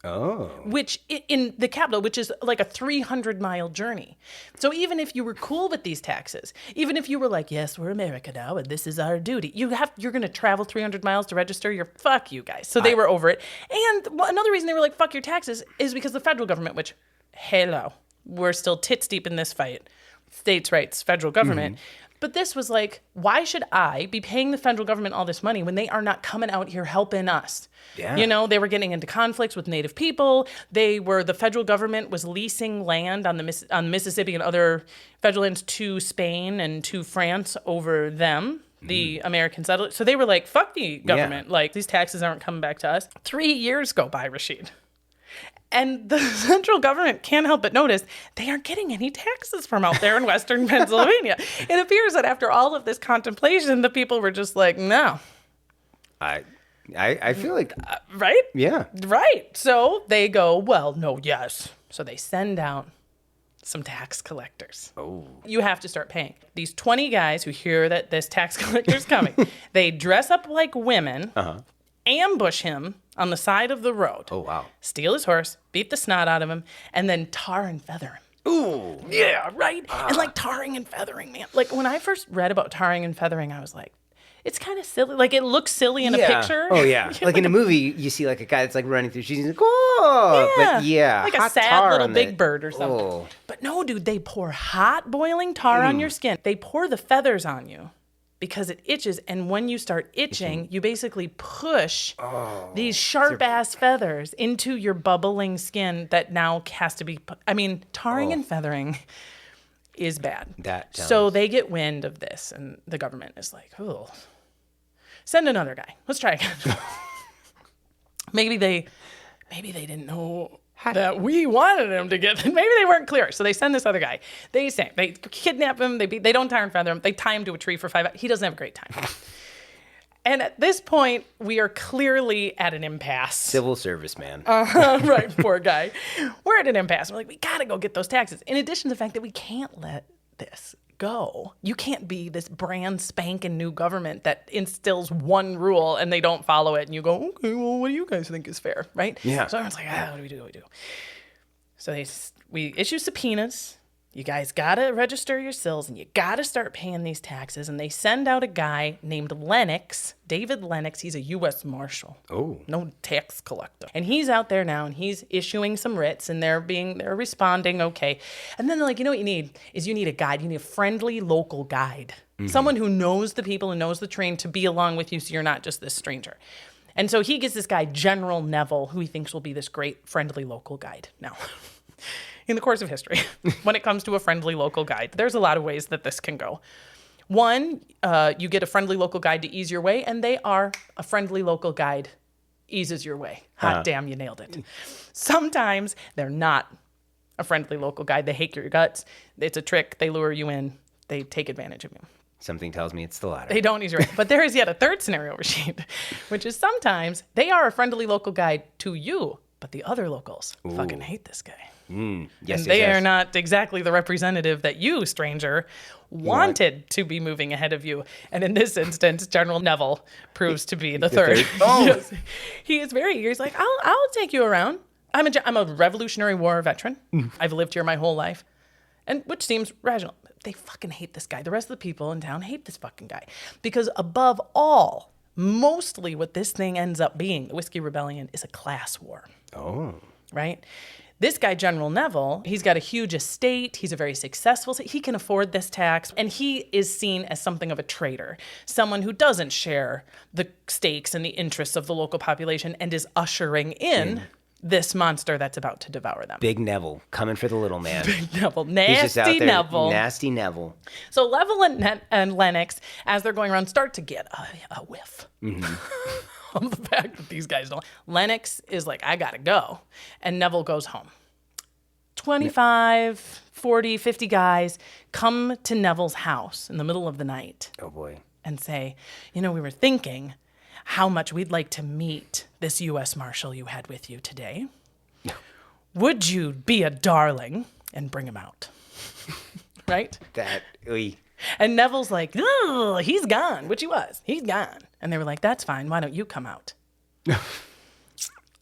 Oh. Which, in the capital, which is like a 300-mile journey. So even if you were cool with these taxes, even if you were like, yes, we're America now, and this is our duty, you're going to travel 300 miles to register fuck you guys. So they were over it. And another reason they were like, fuck your taxes, is because the federal government, which, hello, we're still tits deep in this fight. States' rights, federal government. But this was like, why should I be paying the federal government all this money when they are not coming out here helping us? Yeah. You know, they were getting into conflicts with Native people. The federal government was leasing land on the Mississippi and other federal lands to Spain and to France over them, the American settlers. So they were like, fuck the government. Yeah. Like, these taxes aren't coming back to us. 3 years go by, Rashid. And the central government can't help but notice they aren't getting any taxes from out there in Western Pennsylvania. It appears that after all of this contemplation, the people were just like, no, I feel like, Right? yeah. Right. So they go, well, no, yes. So they send out some tax collectors. Oh. You have to start paying. These 20 guys who hear that this tax collector's coming, they dress up like women, ambush him on the side of the road. Oh, wow. Steal his horse, beat the snot out of him, and then tar and feather him. Ooh. Yeah, right? And like tarring and feathering, man. Like when I first read about tarring and feathering, I was like, it's kind of silly. Like it looks silly in a picture. Oh, yeah. Like in a movie, you see like a guy that's like running through. She's like, oh. Yeah. But yeah. Like a hot sad tar little on big the- bird or something. Oh. But no, dude, they pour hot boiling tar on your skin. They pour the feathers on you because it itches. And when you start itching, you basically push these sharp ass feathers into your bubbling skin that now has to be, tarring and feathering is bad. That So sounds- they get wind of this and the government is like, oh, send another guy. Let's try again. Maybe they didn't know that we wanted him to get. Maybe they weren't clear. So they send this other guy. They kidnap him. They don't tar and feather him. They tie him to a tree for 5 hours. He doesn't have a great time. And at this point, we are clearly at an impasse. Civil service, man. Right, poor guy. We're at an impasse. We're like, we gotta go get those taxes. In addition to the fact that we can't let this go. You can't be this brand spanking new government that instills one rule and they don't follow it, and you go, okay, well, what do you guys think is fair, right? Yeah. So everyone's like, what do we do? What do we do? So we issue subpoenas. You guys gotta register your sills and you gotta start paying these taxes. And they send out a guy named Lennox, David Lennox. He's a U.S. Marshal. Oh. No tax collector. And he's out there now and he's issuing some writs and they're responding okay. And then they're like, you know what you need is you need a guide. You need a friendly local guide. Someone who knows the people and knows the terrain to be along with you so you're not just this stranger. And so he gets this guy, General Neville, who he thinks will be this great friendly local guide. Now, in the course of history, when it comes to a friendly local guide, there's a lot of ways that this can go. One, you get a friendly local guide to ease your way, and they are a friendly local guide eases your way. Hot damn, you nailed it. Sometimes they're not a friendly local guide. They hate your guts. It's a trick. They lure you in. They take advantage of you. Something tells me it's the latter. They don't ease your way. But there is yet a third scenario, Rashid, which is sometimes they are a friendly local guide to you, but the other locals fucking hate this guy. Yes, And they are not exactly the representative that you, stranger, wanted to be moving ahead of you. And in this instance, General Neville proves to be the third. Oh. Yes. He is very eager. He's like, I'll take you around. I'm a Revolutionary War veteran. I've lived here my whole life. And which seems rational. They fucking hate this guy. The rest of the people in town hate this fucking guy. Because above all, mostly what this thing ends up being, the Whiskey Rebellion, is a class war. Oh. Right? This guy, General Neville, he's got a huge estate. He's a very successful. He can afford this tax. And he is seen as something of a traitor, someone who doesn't share the stakes and the interests of the local population and is ushering in this monster that's about to devour them. Big Neville coming for the little man. Neville, He's just out nasty there, Neville. Nasty Neville. So Neville and Lennox, as they're going around, start to get a whiff of the fact that these guys don't. Lennox is like, I gotta go. And Neville goes home. 25, 40, 50 guys come to Neville's house in the middle of the night Oh boy. and say, we were thinking how much we'd like to meet this U.S. Marshal you had with you today. Would you be a darling and bring him out? Right? And Neville's like, oh, he's gone, which he was. He's gone. And they were like, that's fine. Why don't you come out?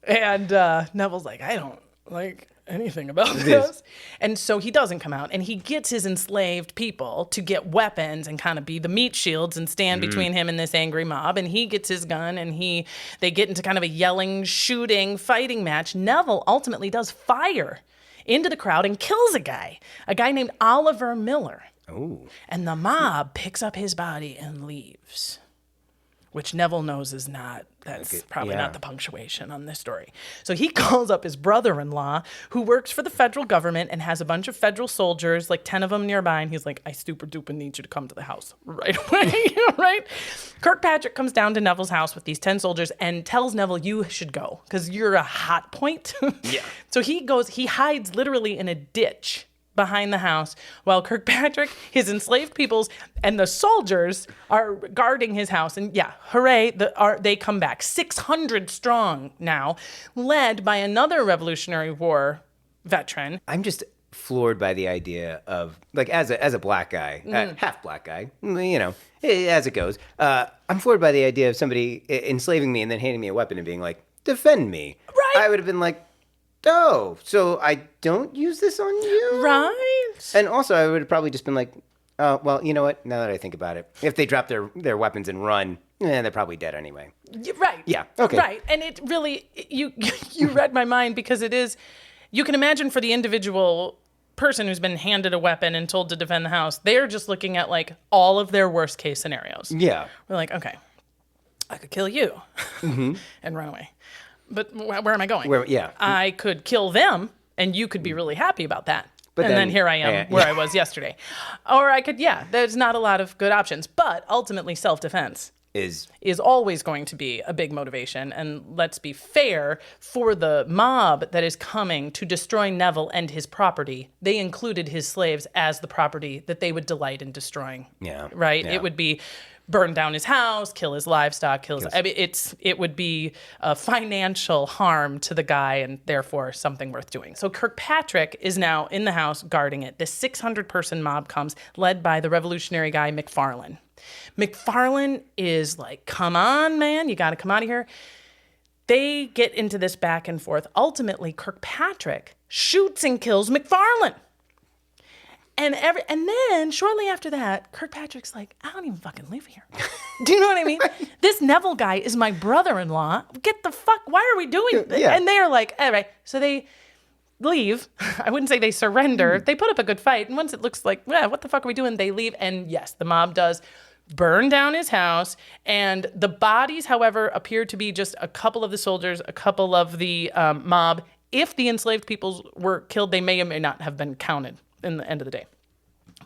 And Neville's like, I don't like anything about this. And so he doesn't come out. And he gets his enslaved people to get weapons and kind of be the meat shields and stand between him and this angry mob. And he gets his gun and they get into kind of a yelling, shooting, fighting match. Neville ultimately does fire into the crowd and kills a guy named Oliver Miller. Oh. And the mob picks up his body and leaves, which Neville knows is that's probably not the punctuation on this story. So he calls up his brother-in-law, who works for the federal government and has a bunch of federal soldiers, like 10 of them nearby, and he's like, I super-duper need you to come to the house right away, right? Kirkpatrick comes down to Neville's house with these 10 soldiers and tells Neville, you should go, because you're a hot point. Yeah. So he hides literally in a ditch behind the house while Kirkpatrick, his enslaved peoples, and the soldiers are guarding his house. And yeah, hooray, they come back. 600 strong now, led by another Revolutionary War veteran. I'm just floored by the idea of, like, as a black guy, half black guy, as it goes. I'm floored by the idea of somebody enslaving me and then handing me a weapon and being like, defend me. Right. I would have been like, oh, so I don't use this on you? Right. And also, I would have probably just been like, oh, well, you know what? Now that I think about it, if they drop their weapons and run, they're probably dead anyway. Right. Yeah, okay. Right. And it really, you read my mind, because it is, you can imagine for the individual person who's been handed a weapon and told to defend the house, they're just looking at like all of their worst case scenarios. Yeah. We're like, okay, I could kill you and run away. But where am I going? I could kill them and you could be really happy about that. But then here I am where I was yesterday. Or I could, there's not a lot of good options. But ultimately, self-defense is always going to be a big motivation. And let's be fair, for the mob that is coming to destroy Neville and his property, they included his slaves as the property that they would delight in destroying. Yeah. Right? Yeah. It would be burn down his house, kill his livestock, I mean, it would be a financial harm to the guy and therefore something worth doing. So Kirkpatrick is now in the house guarding it. This 600-person mob comes, led by the revolutionary guy McFarlane. McFarlane is like, come on, man, you got to come out of here. They get into this back and forth. Ultimately, Kirkpatrick shoots and kills McFarlane. And then shortly after that, Kirkpatrick's like, I don't even fucking live here. Do you know what I mean? This Neville guy is my brother-in-law. Get the fuck, why are we doing this? Yeah. And they are like, all right. So they leave. I wouldn't say they surrender. They put up a good fight. And once it looks like, what the fuck are we doing? They leave. And yes, the mob does burn down his house. And the bodies, however, appear to be just a couple of the soldiers, a couple of the mob. If the enslaved peoples were killed, they may or may not have been counted in the end of the day.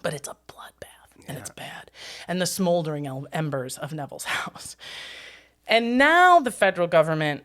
But it's a bloodbath, and it's bad. And the smoldering embers of Neville's house. And now the federal government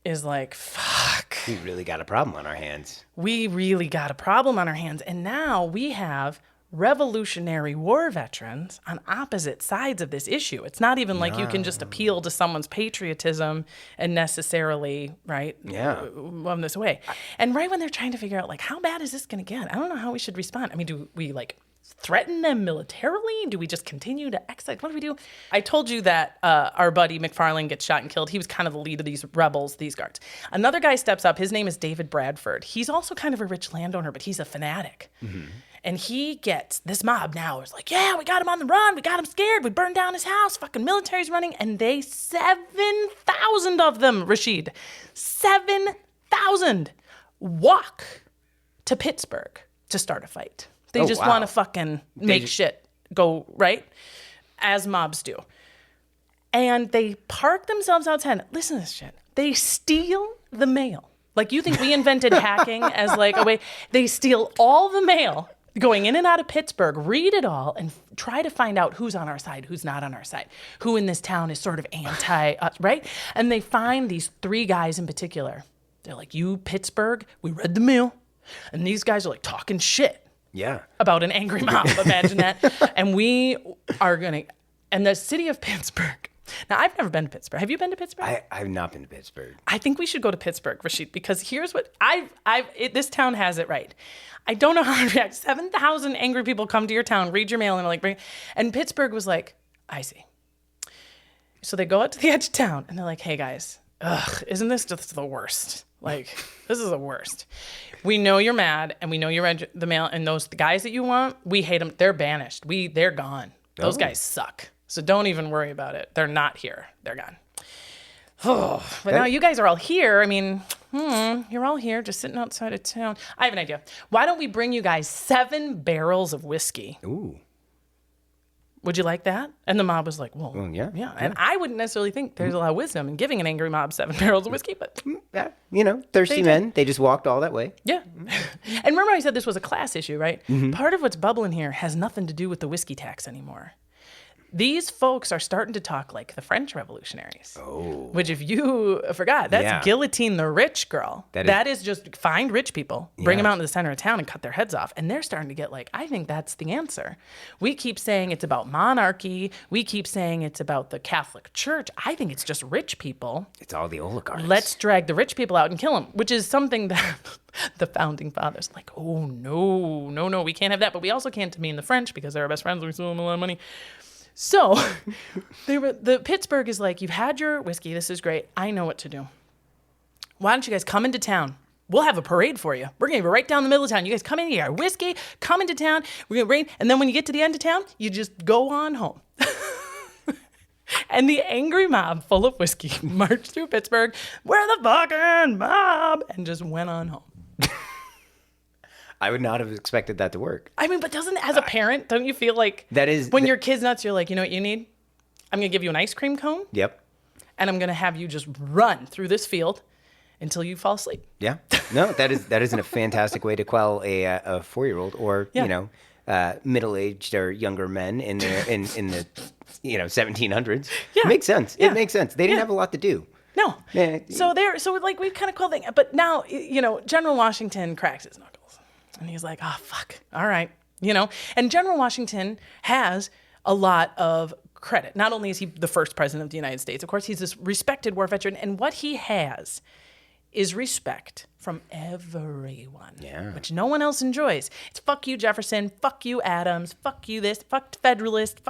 is like, fuck. We really got a problem on our hands. We really got a problem on our hands. And now we have Revolutionary War veterans on opposite sides of this issue. It's not even like you can just appeal to someone's patriotism and necessarily, run this away. And right when they're trying to figure out, like, how bad is this going to get? I don't know how we should respond. I mean, do we, like, threaten them militarily? Do we just continue to excite? What do we do? I told you that our buddy McFarlane gets shot and killed. He was kind of the lead of these rebels, these guards. Another guy steps up. His name is David Bradford. He's also kind of a rich landowner, but he's a fanatic. Mm-hmm. And he gets, this mob now is like, yeah, we got him on the run. We got him scared. We burned down his house. Fucking military's running. And 7,000 of them, Rashid, 7,000 walk to Pittsburgh to start a fight. They want to fucking make shit go right, as mobs do. And they park themselves outside. Listen to this shit. They steal the mail. Like, you think we invented hacking as like a way? They steal all the mail going in and out of Pittsburgh, read it all, and try to find out who's on our side, who's not on our side, who in this town is sort of anti, right? And they find these 3 guys in particular. They're like, you, Pittsburgh, we read the mail. And these guys are like talking shit. Yeah. About an angry mob. Imagine that. And we are going to, and the city of Pittsburgh. Now, I've never been to Pittsburgh. Have you been to Pittsburgh? I've not been to Pittsburgh. I think we should go to Pittsburgh, Rashid, because here's what this town has it right. I don't know how to react. 7,000 angry people come to your town, read your mail, and like, and Pittsburgh was like, I see. So they go out to the edge of town, and they're like, hey, guys, isn't this just the worst? Like, this is the worst. We know you're mad, and we know you read the mail, and those guys that you want, we hate them. They're banished. They're gone. Those guys suck. So don't even worry about it. They're not here. They're gone. Oh, but now you guys are all here. I mean, you're all here just sitting outside of town. I have an idea. Why don't we bring you guys 7 barrels of whiskey? Ooh. Would you like that? And the mob was like, well, yeah. And I wouldn't necessarily think there's a lot of wisdom in giving an angry mob 7 barrels of whiskey, but thirsty men, they just walked all that way. Yeah. And remember I said this was a class issue, right? Mm-hmm. Part of what's bubbling here has nothing to do with the whiskey tax anymore. These folks are starting to talk like the French revolutionaries. Oh. Which, if you forgot, that's Yeah. guillotine the rich, girl. That is just find rich people, bring them out into the center of town and cut their heads off. And they're starting to get like, I think that's the answer. We keep saying it's about monarchy. We keep saying it's about the Catholic Church. I think it's just rich people. It's all the oligarchs. Let's drag the rich people out and kill them, which is something that the founding fathers like, oh, no, we can't have that. But we also can't demean the French because they're our best friends and we still owe them a lot of money. So the Pittsburgh is like, you've had your whiskey. This is great. I know what to do. Why don't you guys come into town? We'll have a parade for you. We're going to be right down the middle of town. You guys come in, you got whiskey, come into town. We're going to rain. And then when you get to the end of town, you just go on home. And the angry mob full of whiskey marched through Pittsburgh. We're the fucking mob. And just went on home. I would not have expected that to work. I mean, but as a parent, don't you feel like that is when your kid's nuts, you're like, you know what you need? I'm going to give you an ice cream cone. Yep. And I'm going to have you just run through this field until you fall asleep. Yeah. No, that isn't a fantastic way to quell a 4-year-old or, middle-aged or younger men in the 1700s. Yeah. It makes sense. Yeah. It makes sense. They didn't have a lot to do. No. Yeah. So we kind of quell things. But now, General Washington cracks his knuckles. And he's like, oh, fuck. All right. And General Washington has a lot of credit. Not only is he the first president of the United States, of course, he's this respected war veteran. And what he has is respect from everyone, which no one else enjoys. It's fuck you, Jefferson, fuck you, Adams, fuck you this, fuck Federalist,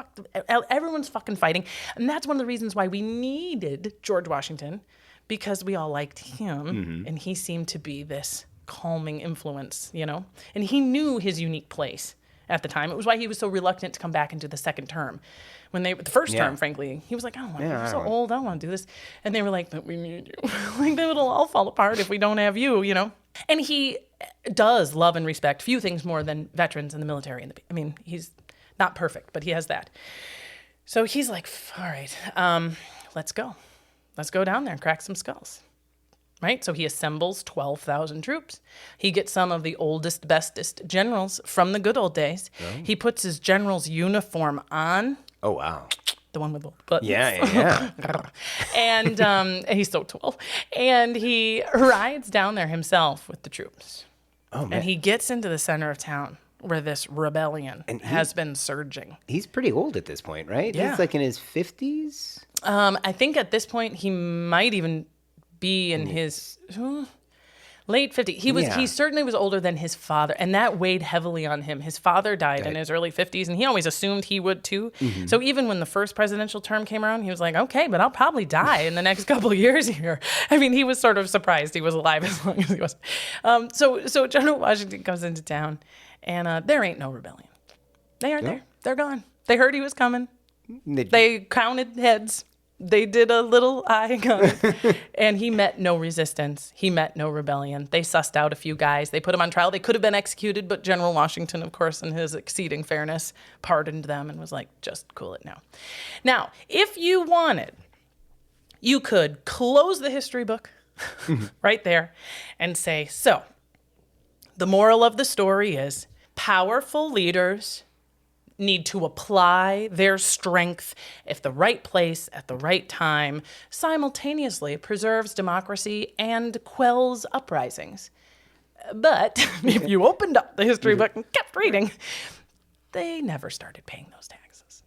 everyone's fucking fighting. And that's one of the reasons why we needed George Washington, because we all liked him, and he seemed to be this calming influence, And he knew his unique place at the time. It was why he was so reluctant to come back into the second term. The first term, frankly, he was like, I don't want to. I'm so old. I don't want to do this. And they were like, but we need you. Like, it'll all fall apart if we don't have you, And he does love and respect few things more than veterans in the military. He's not perfect, but he has that. So he's like, all right, let's go. Let's go down there and crack some skulls. Right? So he assembles 12,000 troops. He gets some of the oldest, bestest generals from the good old days. Oh. He puts his general's uniform on. Oh, wow. The one with the buttons. Yeah. And he's so 12. And he rides down there himself with the troops. Oh, man. And he gets into the center of town where this rebellion has been surging. He's pretty old at this point, right? Yeah. He's like in his 50s? I think at this point he might even be in his late 50s. He certainly was older than his father, and that weighed heavily on him. His father died in his early 50s, and he always assumed he would too. Mm-hmm. So even when the first presidential term came around, he was like, okay, but I'll probably die in the next couple of years here. He was sort of surprised he was alive as long as he was. So General Washington comes into town, and there ain't no rebellion. They aren't there. They're gone. They heard he was coming. They counted heads. They did a little eye gun, and he met no resistance. He met no rebellion. They sussed out a few guys. They put him on trial. They could have been executed, but General Washington, of course, in his exceeding fairness, pardoned them and was like, just cool it now. Now, if you wanted, you could close the history book right there and say, so, the moral of the story is powerful leaders need to apply their strength at the right place at the right time, simultaneously preserves democracy and quells uprisings. But if you opened up the history book and kept reading, they never started paying those taxes.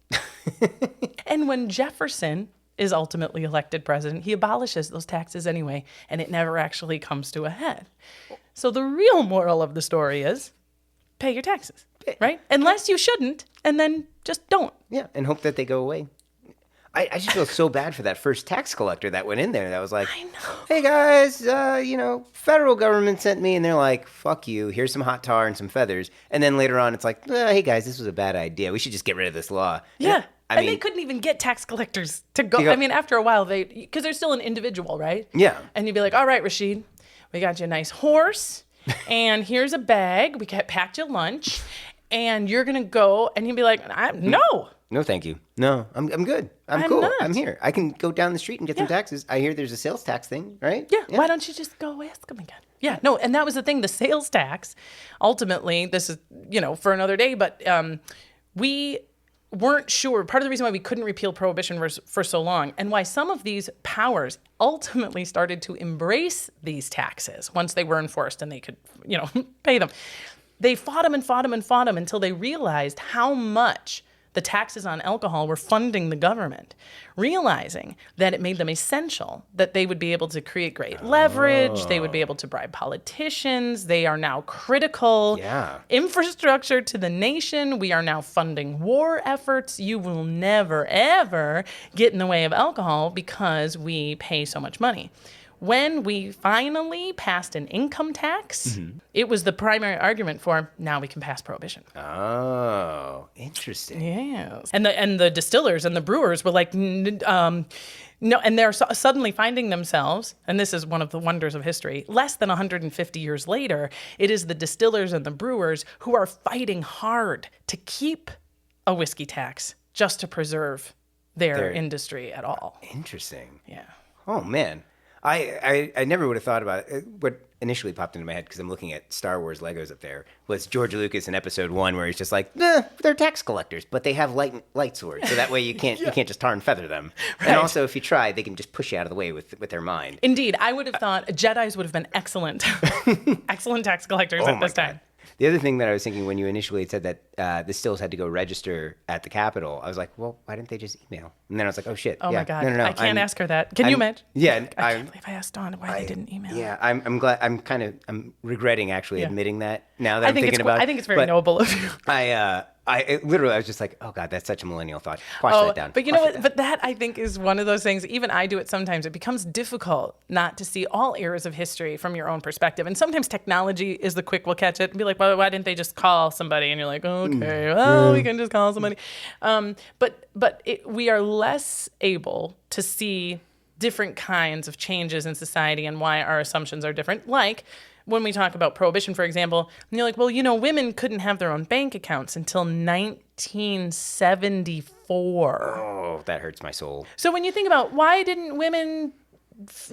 And when Jefferson is ultimately elected president, he abolishes those taxes anyway, and it never actually comes to a head. So the real moral of the story is pay your taxes. Right? Unless you shouldn't, and then just don't. Yeah, and hope that they go away. I just feel so bad for that first tax collector that went in there. That was like, I know. Hey guys, federal government sent me, and they're like, fuck you. Here's some hot tar and some feathers. And then later on, it's like, hey guys, this was a bad idea. We should just get rid of this law. Yeah. And they couldn't even get tax collectors to go. After a while, because they're still an individual, right? Yeah. And you'd be like, all right, Rashid, we got you a nice horse, and here's a bag. We packed you lunch. And you're going to go, and you'd be like, no. No, thank you. No, I'm good. I'm cool. Not. I'm here. I can go down the street and get some taxes. I hear there's a sales tax thing, right? Yeah. Why don't you just go ask them again? Yeah, no, and that was the thing. The sales tax, ultimately, this is, for another day, but we weren't sure. Part of the reason why we couldn't repeal prohibition for so long, and why some of these powers ultimately started to embrace these taxes once they were enforced and they could, pay them. They fought them and fought them and fought them until they realized how much the taxes on alcohol were funding the government, realizing that it made them essential, that they would be able to create great leverage, they would be able to bribe politicians, they are now critical infrastructure to the nation, we are now funding war efforts, you will never, ever get in the way of alcohol because we pay so much money. When we finally passed an income tax, it was the primary argument for now we can pass prohibition. Oh, interesting. Yes. And the distillers and the brewers were like, no, and they're suddenly finding themselves, and this is one of the wonders of history, less than 150 years later, it is the distillers and the brewers who are fighting hard to keep a whiskey tax just to preserve their industry at all. Interesting. Yeah. Oh, man. I never would have thought about it. What initially popped into my head, because I'm looking at Star Wars Legos up there, was George Lucas in Episode 1, where he's just like, they're tax collectors, but they have light swords, so that way you can't just tar and feather them. Right. And also, if you try, they can just push you out of the way with their mind. Indeed, I would have thought Jedis would have been excellent tax collectors at this time. The other thing that I was thinking when you initially said that the stills had to go register at the Capitol, I was like, well, why didn't they just email? And then I was like, oh, shit. Oh, yeah, my God. No. I can't ask her that. Can you imagine? Yeah. I can't believe I asked Dawn why they didn't email. Yeah, I'm glad. I'm regretting actually admitting that now that I'm thinking about it. I think it's very noble of you. I was just like, oh God, that's such a millennial thought. Quash that down. But you know what? But that, I think, is one of those things, even I do it sometimes, it becomes difficult not to see all eras of history from your own perspective. And sometimes technology is the quick will catch it and be like, well, why didn't they just call somebody? And you're like, okay, well, we can just call somebody. But we are less able to see different kinds of changes in society and why our assumptions are different. Like, when we talk about prohibition, for example, and you're like, well, women couldn't have their own bank accounts until 1974. Oh, that hurts my soul. So when you think about why didn't women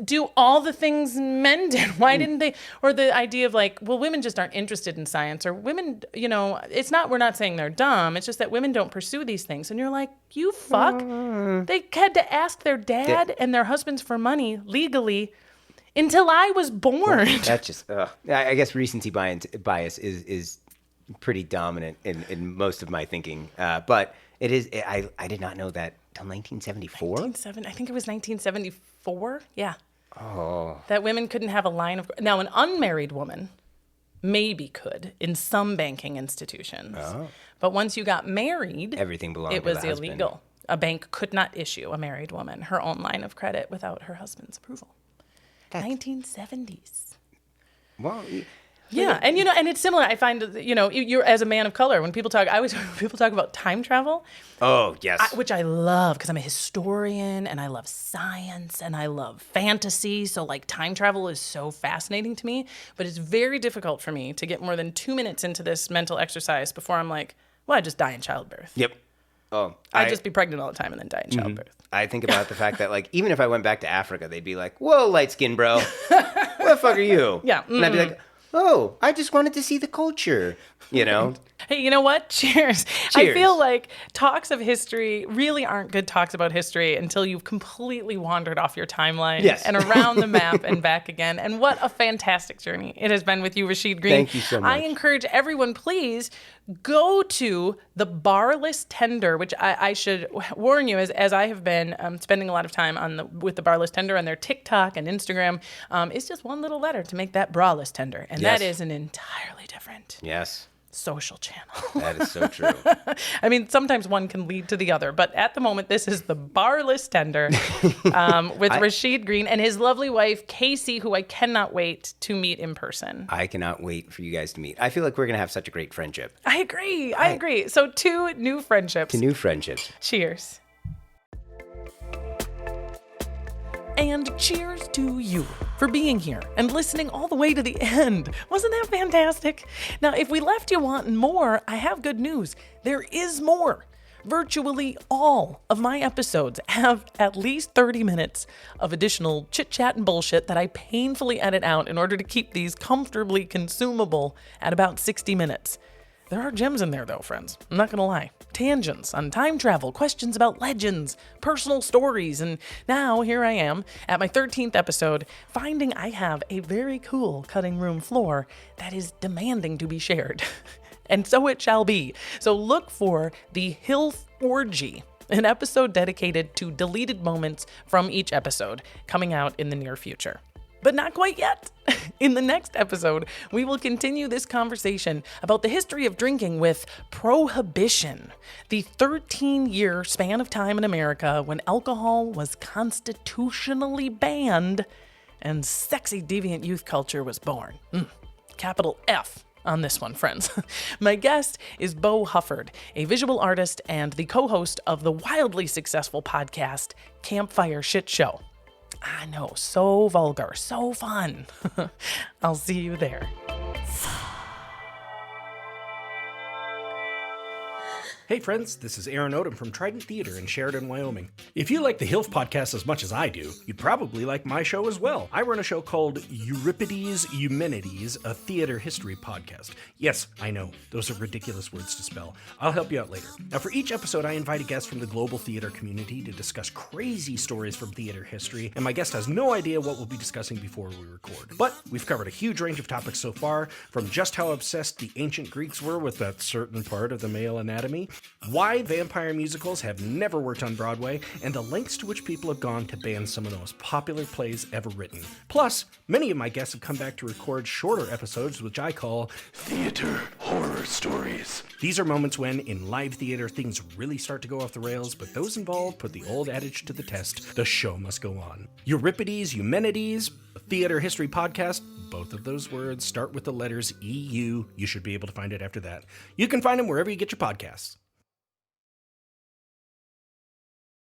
do all the things men did? Why didn't they? Or the idea of like, well, women just aren't interested in science, or women, it's not, we're not saying they're dumb. It's just that women don't pursue these things. And you're like, you fuck. They had to ask their dad and their husbands for money legally until I was born. Well, that's just, I guess recency bias is pretty dominant in most of my thinking. But it is, I did not know that till 1974? I think it was 1974. Yeah. Oh. That women couldn't have a line of, now an unmarried woman maybe could in some banking institutions. Oh. But once you got married, everything belonged to the husband. It was illegal. A bank could not issue a married woman her own line of credit without her husband's approval. 1970s. Well, yeah, and and it's similar. I find you're as a man of color, when people talk, people talk about time travel. Oh yes, which I love because I'm a historian and I love science and I love fantasy. So like time travel is so fascinating to me, but it's very difficult for me to get more than 2 minutes into this mental exercise before I'm like, well, I just die in childbirth. Yep. Oh, I'd just be pregnant all the time and then die in childbirth. I think about the fact that, like, even if I went back to Africa, they'd be like, whoa, light skin, bro. What the fuck are you? Yeah. And I'd be like, oh, I just wanted to see the culture, Hey, you know what? Cheers. I feel like talks of history really aren't good talks about history until you've completely wandered off your timeline and around the map and back again. And what a fantastic journey it has been with you, Rashid Green. Thank you so much. I encourage everyone, please go to the BARLESS Tender, which I should warn you, as I have been spending a lot of time with the BARLESS Tender on their TikTok and Instagram. It's just one little letter to make that braless tender. And that is an entirely different social channel. That is so true. I mean, sometimes one can lead to the other, but at the moment, this is the BARLESS Tender with Rashid Green and his lovely wife, Kasey, who I cannot wait to meet in person. I cannot wait for you guys to meet. I feel like we're going to have such a great friendship. I agree. So 2 new friendships. 2 new friendships. Cheers. And cheers to you for being here and listening all the way to the end. Wasn't that fantastic? Now, if we left you wanting more, I have good news. There is more. Virtually all of my episodes have at least 30 minutes of additional chit-chat and bullshit that I painfully edit out in order to keep these comfortably consumable at about 60 minutes. There are gems in there, though, friends. I'm not gonna lie. Tangents on time travel, questions about legends, personal stories, and now here I am at my 13th episode, finding I have a very cool cutting room floor that is demanding to be shared. And so it shall be. So look for the HILF Orgy, an episode dedicated to deleted moments from each episode, coming out in the near future. But not quite yet. In the next episode, we will continue this conversation about the history of drinking with Prohibition, the 13-year span of time in America when alcohol was constitutionally banned and sexy deviant youth culture was born. Capital F on this one, friends. My guest is Bo Hufford, a visual artist and the co-host of the wildly successful podcast Campfire Shit Show. I know, so vulgar, so fun. I'll see you there. Hey friends, this is Aaron Odom from Trident Theater in Sheridan, Wyoming. If you like the HILF podcast as much as I do, you'd probably like my show as well. I run a show called Euripides Eumenides, a theater history podcast. Yes, I know, those are ridiculous words to spell. I'll help you out later. Now for each episode, I invite a guest from the global theater community to discuss crazy stories from theater history, and my guest has no idea what we'll be discussing before we record. But we've covered a huge range of topics so far, from just how obsessed the ancient Greeks were with that certain part of the male anatomy, why vampire musicals have never worked on Broadway, and the lengths to which people have gone to ban some of the most popular plays ever written. Plus, many of my guests have come back to record shorter episodes, which I call theater horror stories. These are moments when, in live theater, things really start to go off the rails, but those involved put the old adage to the test: the show must go on. Euripides Eumenides, a theater history podcast. Both of those words start with the letters EU. You should be able to find it after that. You can find them wherever you get your podcasts.